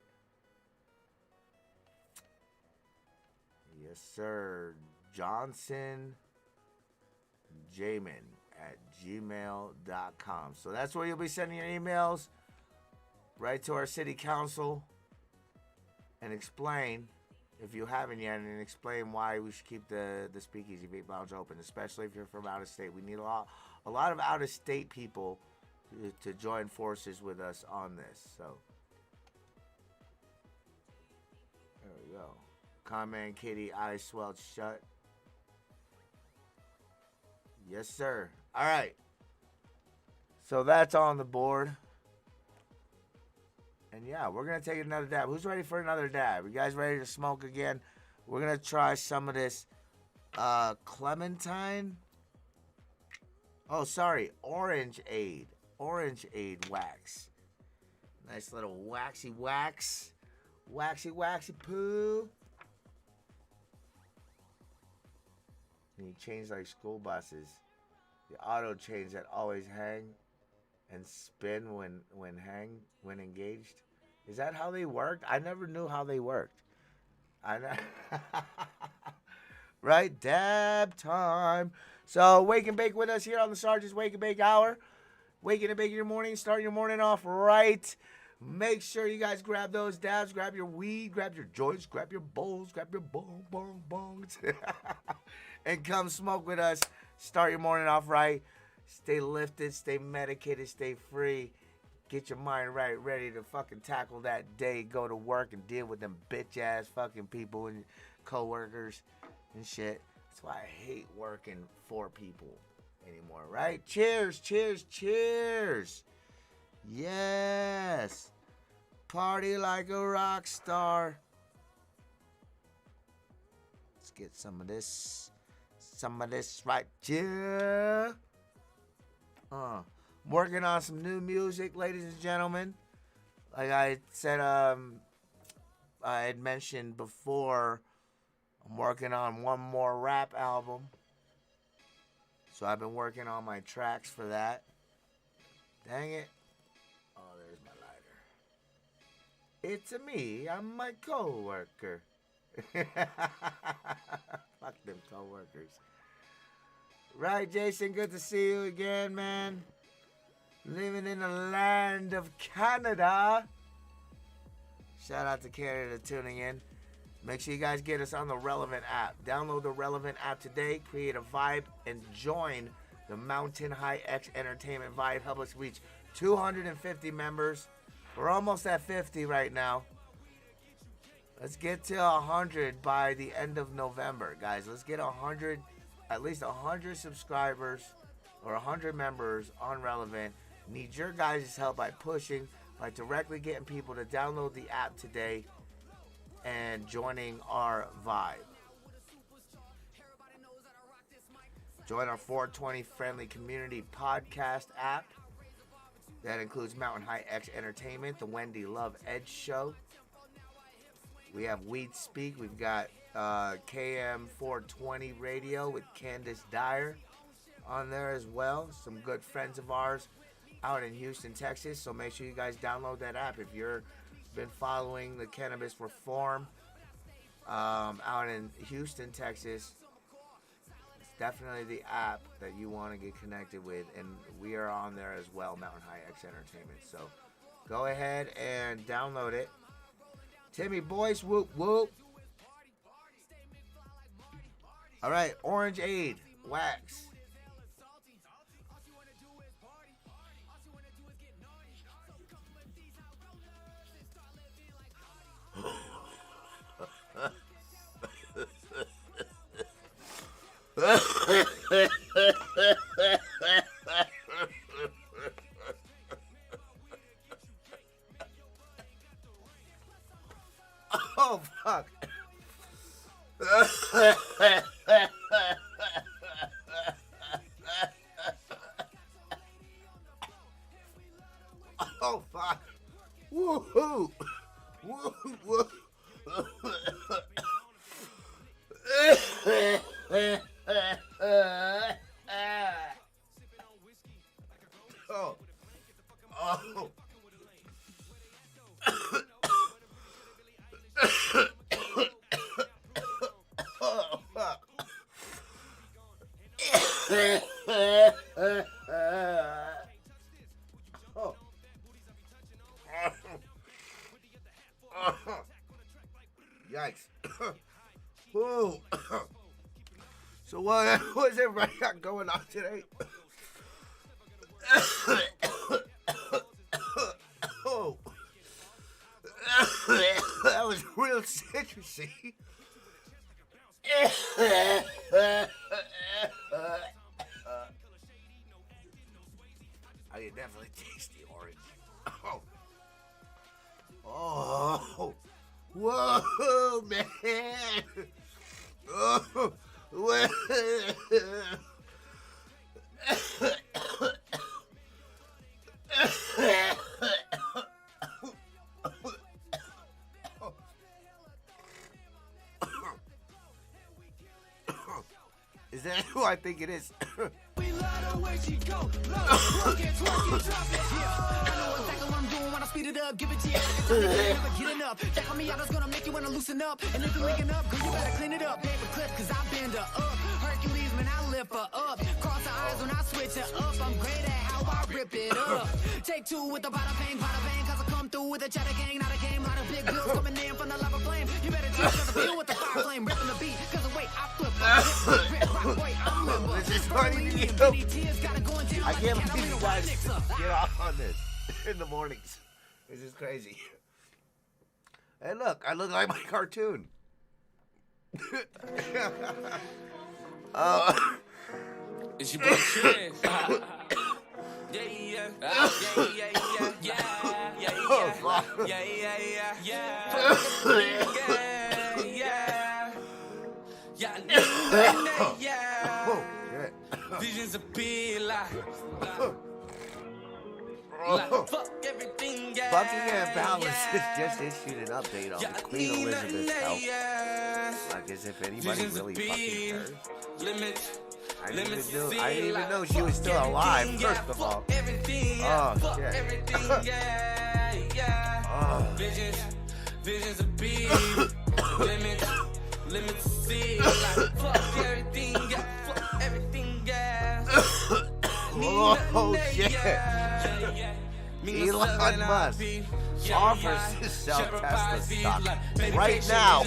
Yes, sir. johnsonjamin@gmail.com. So that's where you'll be sending your emails right to our city council, and explain, if you haven't yet, and explain why we should keep the Speakeasy Vape Lounge open, especially if you're from out of state. We need a lot of out of state people to join forces with us on this. So there we go. Comment, Kitty, eyes swelled shut. Yes, sir. All right. So that's on the board. And yeah, we're going to take another dab. Who's ready for another dab? You guys ready to smoke again? We're going to try some of this Clementine. Oh, sorry. Orangeade. Orangeade wax. Nice little waxy wax. Waxy poo. And you change like school buses. The auto chains that always hang and spin when engaged. Is that how they worked? I never knew how they worked. Right? Dab time. So wake and bake with us here on the Sarges Wake and Bake Hour. Waking and baking your morning, starting your morning off right. Make sure you guys grab those dabs, grab your weed, grab your joints, grab your bowls, grab your bongs. And come smoke with us. Start your morning off right. Stay lifted, stay medicated, stay free. Get your mind right, ready to fucking tackle that day. Go to work and deal with them bitch-ass fucking people and co-workers and shit. That's why I hate working for people anymore, right? Cheers, cheers, cheers. Yes. Party like a rock star. Let's get some of this right here. Working on some new music, ladies and gentlemen. Like I said, I had mentioned before, I'm working on one more rap album. So I've been working on my tracks for that. Dang it. Oh, there's my lighter. It's me. I'm my co-worker. Fuck them co-workers. Right, Jason, good to see you again, man. Living in the land of Canada. Shout out to Canada tuning in. Make sure you guys get us on the Relevant app. Download the Relevant app today. Create a vibe and join the Mountain High X Entertainment Vibe. Help us reach 250 members. We're almost at 50 right now. Let's get to 100 by the end of November, guys. Let's get 100, at least 100 subscribers or 100 members on Relevant. Need your guys' help by pushing, by directly getting people to download the app today and joining our vibe. Join our 420 friendly community podcast app. That includes Mountain High X Entertainment, the Wendy Love Edge Show. We have Weed Speak. We've got KM 420 Radio with Candace Dyer on there as well. Some good friends of ours out in Houston, Texas. So make sure you guys download that app if you're been following the cannabis reform out in Houston, Texas. It's definitely the app that you want to get connected with, and we are on there as well, Mountain High X Entertainment. So go ahead and download it. Timmy Boyce, whoop whoop. All right, Orange Aid, Wax. Oh, fuck. Oh, fuck. Woohoo. Woo-hoo. Oh. Oh. Oh, fuck. Oh. Yikes. Whoa. So what's everybody got going on today? Oh. That was real citrusy. I can definitely taste the orange. Oh. Oh. Whoa, man. Oh. Is that who I think it is? We love the way she go. Love twerk it, drop it. Yeah, I know exactly what I'm doing when I speed it up. Give it to you. Never get enough. Check on me out, it's gonna make you wanna loosen up. And if you're linking up, girl, you better clean it up. Paper clip, cause I bend her up. Hercules, man, I lift her up. Cross her eyes when I switch her up. I'm great at how I rip it up. Take two with the bada bang, cause I come through with a cheddar gang, not a game. Lot of big bills coming in from the lava flame. You better choose cause I feel with the fire flame. Ripping the beat, cause the way I flip This is funny to you. I can't believe you guys get off on this in the mornings. This is crazy. Hey, look, I look like my cartoon. It's your boy Chris. Visions of big life. Like, fuck everything, yeah. Buckingham Palace just issued an update on the Queen Elizabeth's health. Like as if anybody really fucking cares. I didn't even know she was still alive, first of all. Oh, shit. Visions of big limits to see. Like, fuck everything, yeah. Fuck everything, yeah. Oh, shit. Elon Musk offers to sell Tesla stock right now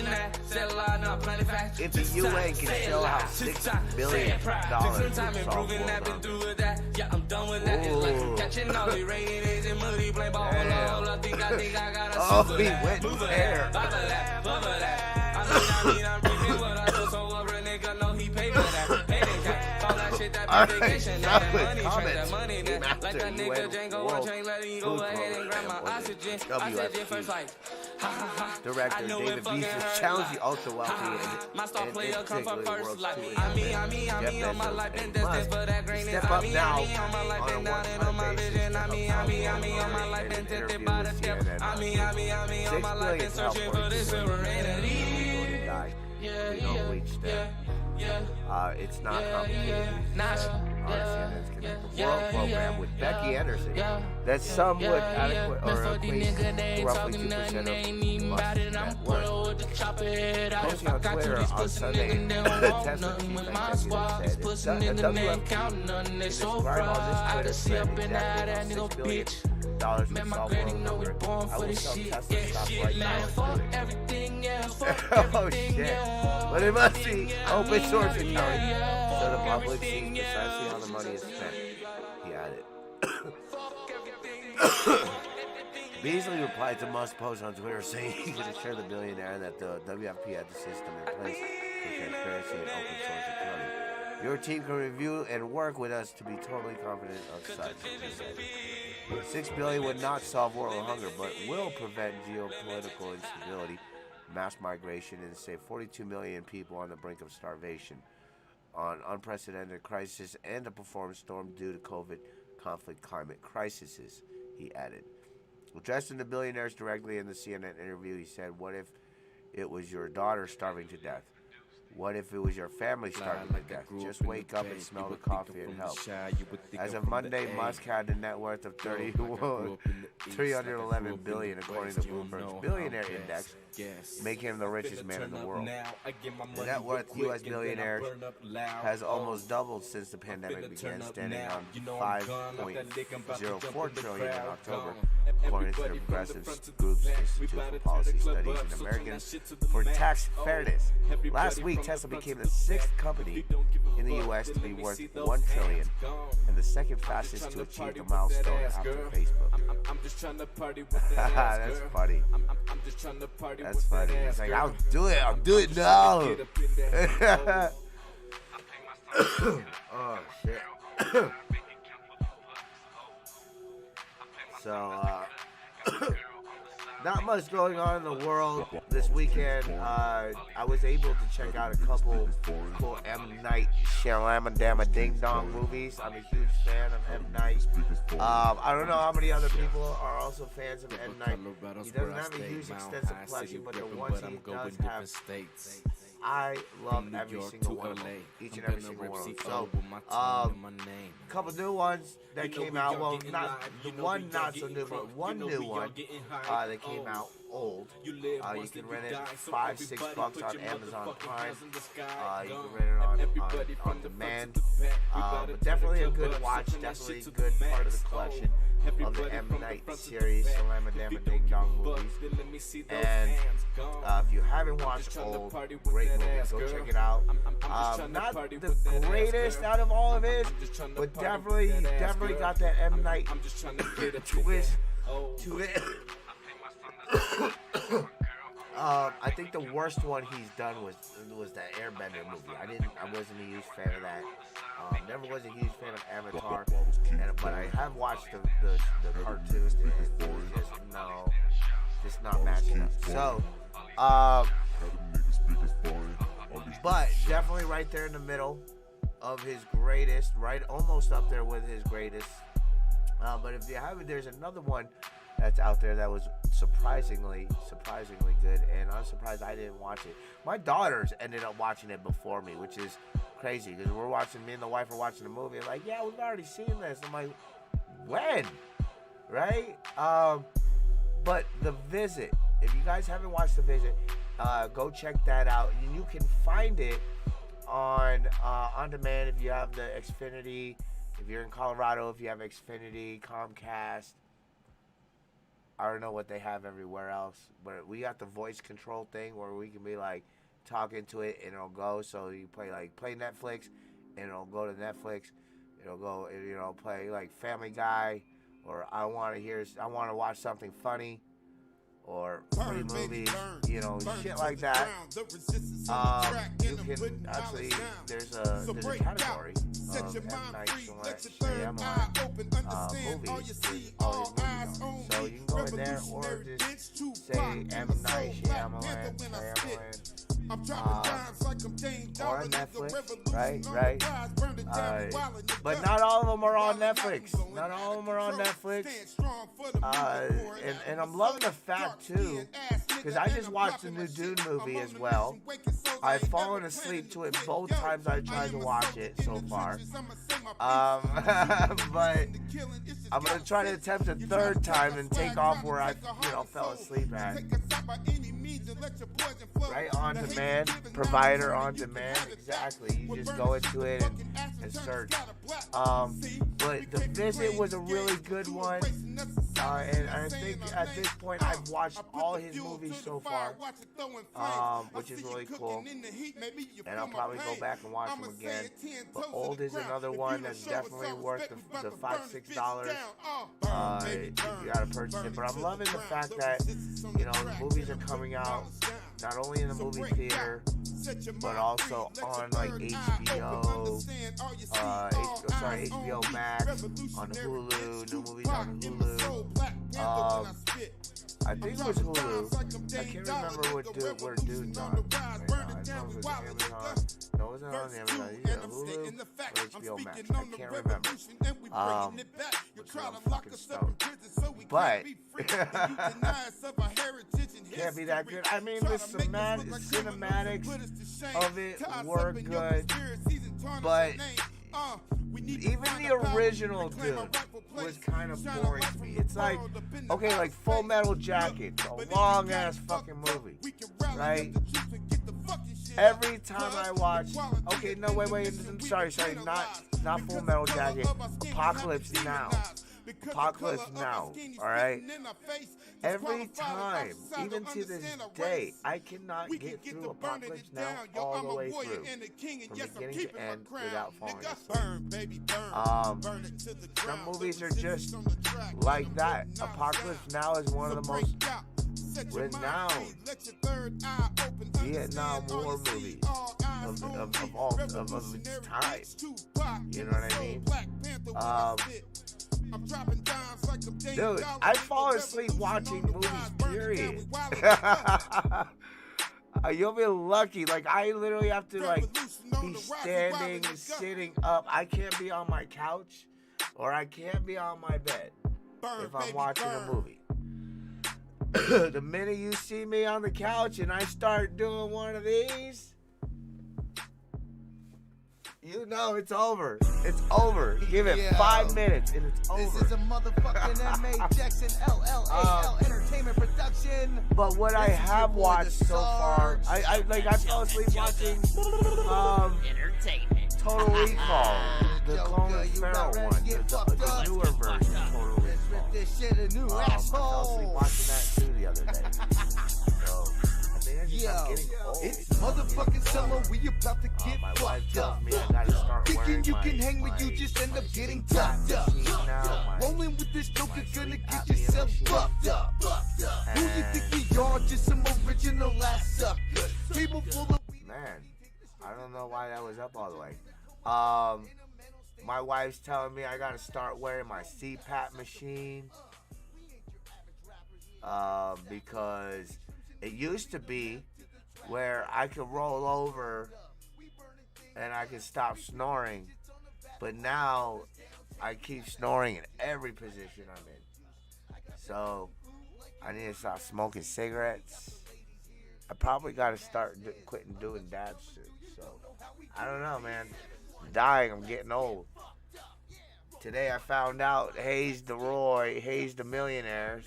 if the UN can show how $6 billion would solve world hunger. Oh, he went there. Alright, stop with comments. Master UN World Food Program, WFP. Director David Beasley challenged the ultra-wealthy and particularly world's two step up now on a one-time basis to help in an interview with CNN. $6 billion to help 42 million die. We don't reach that. It's not complicated. CNN's Connect the World program with Becky Anderson. That's somewhat adequate or equates to roughly 2% of Musk's net worth. Posting on Twitter on Sunday, Tesla chief executive said, the WFP described on this Twitter thread exactly how $6 billion would solve world hunger. I will sell Tesla stock right now. Oh shit. But it must be open source accounting, so the public sees precisely how the money is spent, he added. Beasley replied to Musk's post on Twitter saying he could assure the billionaire that the WFP had the system in place for transparency and open source accounting. Your team can review and work with us to be totally confident of such, he said. $6 billion would not solve world hunger, but will prevent geopolitical instability, mass migration, and save 42 million people on the brink of starvation, on unprecedented crisis and a performance storm due to COVID, conflict, climate crises, he added. Addressing the billionaires directly in the CNN interview, he said, what if it was your daughter starving to death? What if it was your family starving to death? Just wake up and smell the coffee and help. As of Monday, Musk had a net worth of $311 billion, according to Bloomberg's Billionaire Index, making him the richest man in the world. The net worth U.S. billionaire has almost doubled since the pandemic began, standing on $5.04 trillion in October, according to the Progressive Group's Institute for Policy Studies and Americans for Tax Fairness. Last week, Tesla became the 6th company in the U.S. to be worth $1 trillion and the second fastest to achieve the milestone after Facebook. That's funny. That's funny. It's like, I'll do it now. Oh, shit. So, not much going on in the world this weekend. I was able to check out a couple cool M. Night Shyamalan Ding Dong movies. I'm a huge fan of M. Night. I don't know how many other people are also fans of M. Night. He doesn't have a huge extensive collection, but the ones he does have, I love every single one of them, each and every single one of them. So, a couple new ones that came out. Well, one not so new, but one new one that came out old. You can rent it $5-6 on Amazon Prime. You can rent it on demand. But definitely a good watch. Definitely a good part of the collection of the M. Night series, Shyamalan Ding Dong movies. And if you haven't watched old, great movies, go check it out. Not the greatest out of all of his, but definitely got that M. Night twist to it. I think the worst one he's done was that Airbender movie. I wasn't a huge fan of that. Never was a huge fan of Avatar, but I have watched the cartoons, and it's just not matching up. So, but definitely right there in the middle of his greatest, right, almost up there with his greatest. But if you haven't, there's another one that's out there that was surprisingly good, and I'm surprised I didn't watch it. My daughters ended up watching it before me, which is crazy, because me and the wife are watching the movie, and like, yeah, we've already seen this. I'm like, when? Right? But The Visit, if you guys haven't watched The Visit, go check that out. You can find it on demand if you have the Xfinity. If you're in Colorado, if you have Xfinity, Comcast, I don't know what they have everywhere else, but we got the voice control thing where we can be like talking to it and it'll go. So you play Netflix, and it'll go to Netflix. It'll go, play like Family Guy, or I want to watch something funny, or funny movies, shit like that. You can actually, there's a category of M. Night Shyamalan movies with all his movies on it. So you can go in there or just say M. Night Shyamalan. Or on Netflix, right? But not all of them are on Netflix. Not all of them are on Netflix. And I'm loving the fact, too, because I just watched the new Dune movie as well. I've fallen asleep to it both times I tried to watch it so far. But I'm going to try to attempt a third time and take off where I, fell asleep at. Right, on demand, provider on demand, exactly. You just go into it and search. But The Visit was a really good one. And I think at this point I've watched all his movies so far, which is really cool. And I'll probably go back and watch them again. But Old is another one that's definitely worth the $5-6. You gotta purchase it. But I'm loving the fact that, the movies are coming out not only in the movie theater, but also on like HBO, HBO Max, on Hulu, new movies on Hulu. I think it was Hulu. I can't remember where Dude's on right now. I don't know if it was Amazon. No, it wasn't on Amazon. Either Hulu or HBO Max. I can't remember. I'm fucking stoned. But can't be that good. I mean, the cinematics of it were good, but even the original Dude was kind of boring to me. It's like, okay, like Full Metal Jacket, a long ass fucking movie, right? Every time I watch, okay, no, wait, I'm sorry, not Full Metal Jacket, Apocalypse Now, alright? Every time, even to this day, I cannot get through Apocalypse Now all the way through, from beginning to end, without falling asleep. Some movies are just like that. Apocalypse Now is one of the most renowned Vietnam War movies of its time. You know what I mean? Dude, I fall asleep watching movies, period. You'll be lucky. Like, I literally have to, be standing, sitting up. I can't be on my couch, or I can't be on my bed if I'm watching a movie. The minute you see me on the couch and I start doing one of these, it's over. It's over. Give it 5 minutes and it's over. This is a motherfucking M.A. Jackson LLAL Entertainment Production. But what I have watched so far, I fell asleep watching Total Recall, the Colin Farrell one, the newer version of Total Recall. I fell asleep watching that too the other day. So I'm getting old. It's motherfucking summer, we about to get my wife fucked tells up. me I gotta start wearing Thinking you my, can hang with you, just end up getting tucked up. Rolling with this joke is gonna get yourself fucked up. Who you think you are? Just some original ass sucker. Table full of man, I don't know why that was up all the way. My wife's telling me I gotta start wearing my CPAP machine. Because it used to be where I could roll over and I could stop snoring, but now I keep snoring in every position I'm in. So I need to stop smoking cigarettes. I probably got to start quitting doing dad shit. So I don't know, man. I'm dying. I'm getting old. Today I found out Hayes the millionaire,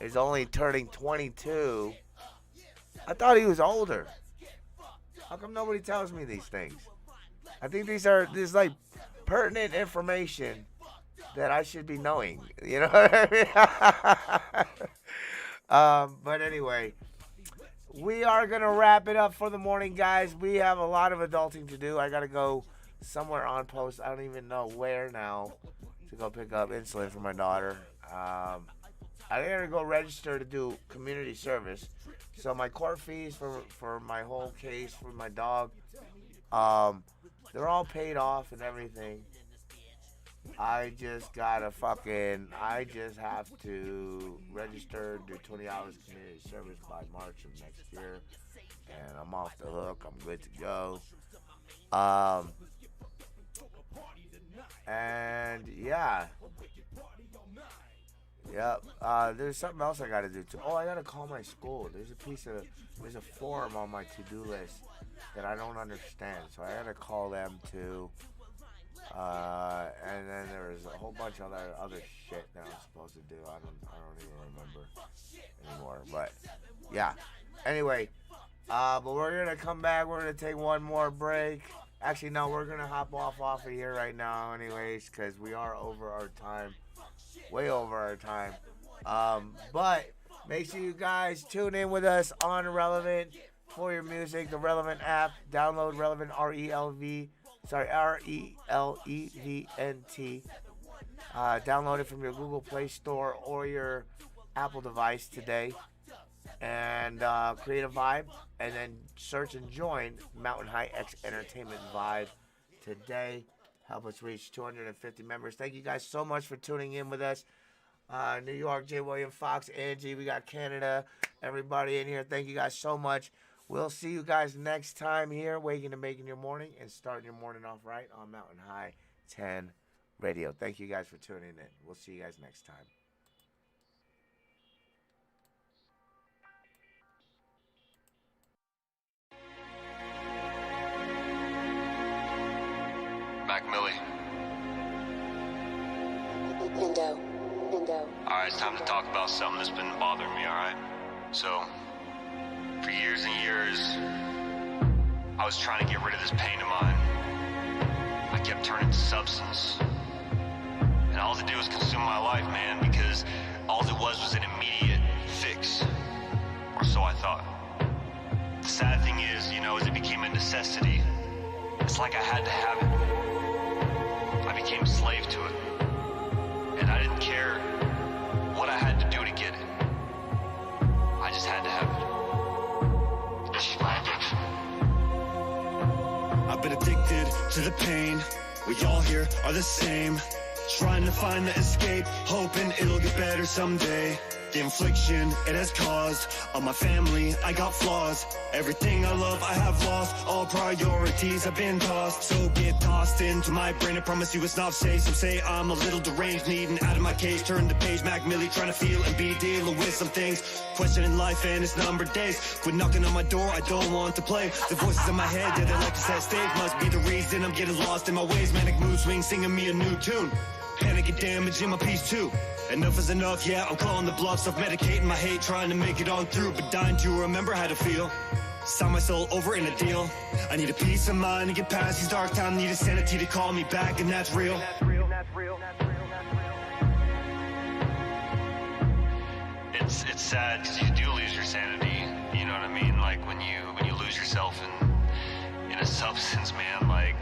is only turning 22. I thought he was older. How come nobody tells me these things? I think this is like pertinent information that I should be knowing. You know what I mean? But anyway, we are going to wrap it up for the morning, guys. We have a lot of adulting to do. I got to go somewhere on post. I don't even know where now to go pick up insulin for my daughter. I got to go register to do community service. So my court fees for my whole case for my dog, they're all paid off and everything. I just have to register, do 20 hours community service by March of next year, and I'm off the hook. I'm good to go. And yeah. Yep. There's something else I gotta do too. Oh, I gotta call my school. There's a form on my to-do list that I don't understand, so I gotta call them too. And then there's a whole bunch of other shit that I'm supposed to do. I don't even remember anymore. But yeah. Anyway, but we're gonna come back. We're gonna take one more break. Actually, no, we're gonna hop off of here right now, anyways, because we are over our time, way over our time. But make sure you guys tune in with us on Relevant for your music. The Relevant app. Download Relevant RELEVNT. Download it from your Google Play Store or your Apple device today, and create a vibe, and then search and join Mountain High X Entertainment Vibe today. Help us reach 250 members. Thank you guys so much for tuning in with us. New York, J. William Fox, Angie, we got Canada, everybody in here. Thank you guys so much. We'll see you guys next time here, waking and making your morning and starting your morning off right on Mountain High 10 Radio. Thank you guys for tuning in. We'll see you guys next time. Mac Millie. Lindo. Alright, it's time to talk about something that's been bothering me, alright? So, for years and years, I was trying to get rid of this pain of mine. I kept turning to substance. And all it did was consume my life, man, because all it was an immediate fix. Or so I thought. The sad thing is, as it became a necessity, it's like I had to have it. I became a slave to it. And I didn't care what I had to do to get it. I just had to have it. This is my addiction. I've been addicted to the pain. We all here are the same. Trying to find the escape, hoping it'll get better someday. The infliction it has caused on my family, I got flaws. Everything I love I have lost. All priorities have been tossed. So get tossed into my brain, I promise you it's not safe. Some say I'm a little deranged, needing out of my cage. Turn the page, Mac Millie, trying to feel and be dealing with some things. Questioning life and its numbered days. Quit knocking on my door, I don't want to play. The voices in my head, yeah, they like to set stage. Must be the reason I'm getting lost in my ways. Manic mood swings, singing me a new tune. Panic and damage in my piece too. Enough is enough, yeah, I'm calling the bluff. Self-medicating my hate, trying to make it on through. But dying to remember how to feel. Sign my soul over in a deal. I need a peace of mind to get past these dark times. Need a sanity to call me back, and that's real. It's sad because you do lose your sanity. You know what I mean? Like when you lose yourself in a substance, man. Like,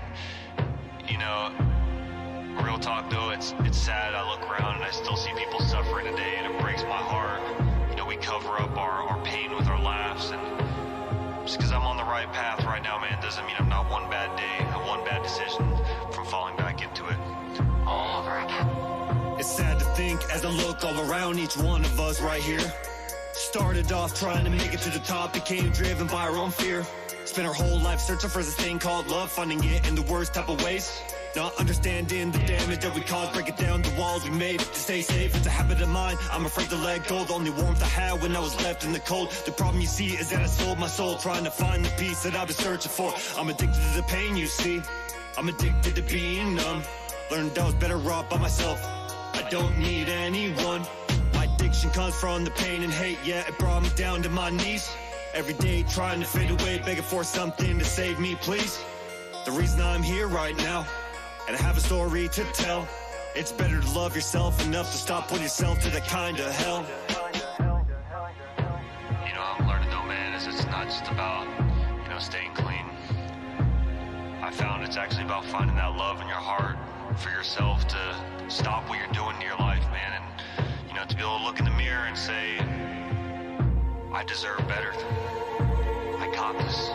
real talk though, it's sad. I look around and I still see people suffering today, and it breaks my heart. We cover up our pain with our laughs, and just because I'm on the right path right now, man, doesn't mean I'm not one bad day, one bad decision from falling back into it all over again. It's sad to think as I look all around, each one of us right here started off trying to make it to the top, became driven by our own fear. Spent our whole life searching for this thing called love, finding it in the worst type of ways. Not understanding the damage that we caused, breaking down the walls we made to stay safe. It's a habit of mine, I'm afraid to let go. The only warmth I had when I was left in the cold. The problem you see is that I sold my soul, trying to find the peace that I've been searching for. I'm addicted to the pain, you see. I'm addicted to being numb. Learned I was better off by myself. I don't need anyone. My addiction comes from the pain and hate, yeah, it brought me down to my knees. Every day trying to fade away, begging for something to save me, please. The reason I'm here right now, and I have a story to tell. It's better to love yourself enough to stop putting yourself to the kind of hell. You know, I'm learning though, man, is it's not just about, you know, staying clean. I found it's actually about finding that love in your heart for yourself to stop what you're doing in your life, man, and, you know, to be able to look in the mirror and say, I deserve better. I got this.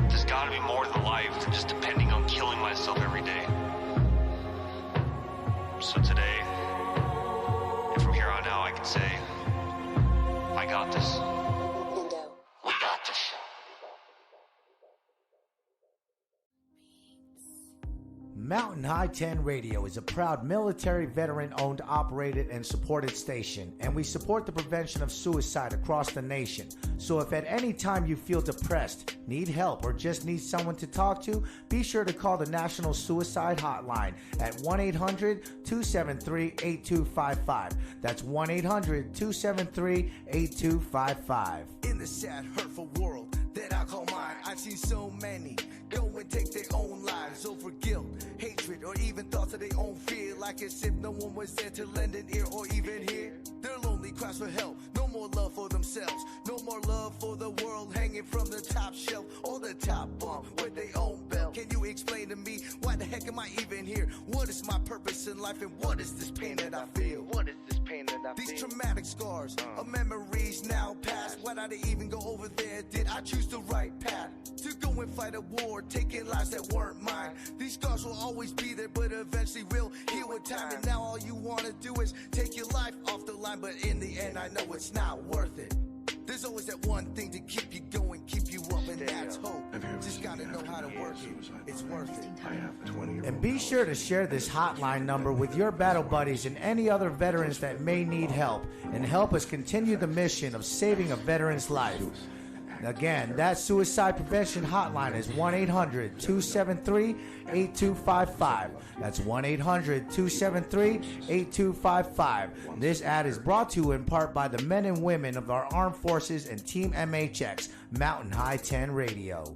There's got to be more than life than just depending on killing myself every day. So today, and from here on out, I can say, I got this. We got this. Mountain High 10 Radio is a proud military veteran-owned, operated, and supported station, and we support the prevention of suicide across the nation. So if at any time you feel depressed, need help, or just need someone to talk to, be sure to call the National Suicide Hotline at 1-800-273-8255. That's 1-800-273-8255. In the sad, hurtful world that I call mine, I've seen so many go and take their own lives over guilt, hatred, or even thoughts of their own fear, like as if no one was there to lend an ear or even hear their lonely cries for help. No more love for themselves, no more love for the world, hanging from the top shelf or the top bunk with their own belt. Can you explain to me why the heck am I even here? What is my purpose in life, and what is this pain that I feel? What is this pain that I feel? These traumatic scars of memories now past. Why did I even go over there? Did I choose the right path to go and fight a war, taking lives that weren't mine? These scars will always be there, but eventually will heal with time. And now all you want to do is take your life off the line, but in the end I know it's not worth it. There's always that one thing to keep you going, keep you up, and that's hope. Just gotta know how to work it. It's worth it. And be sure to share this hotline number with your battle buddies and any other veterans that may need help, and help us continue the mission of saving a veteran's life. Again, that suicide prevention hotline is 1-800-273-8255. That's 1-800-273-8255. This ad is brought to you in part by the men and women of our armed forces and Team MHX, Mountain High 10 Radio.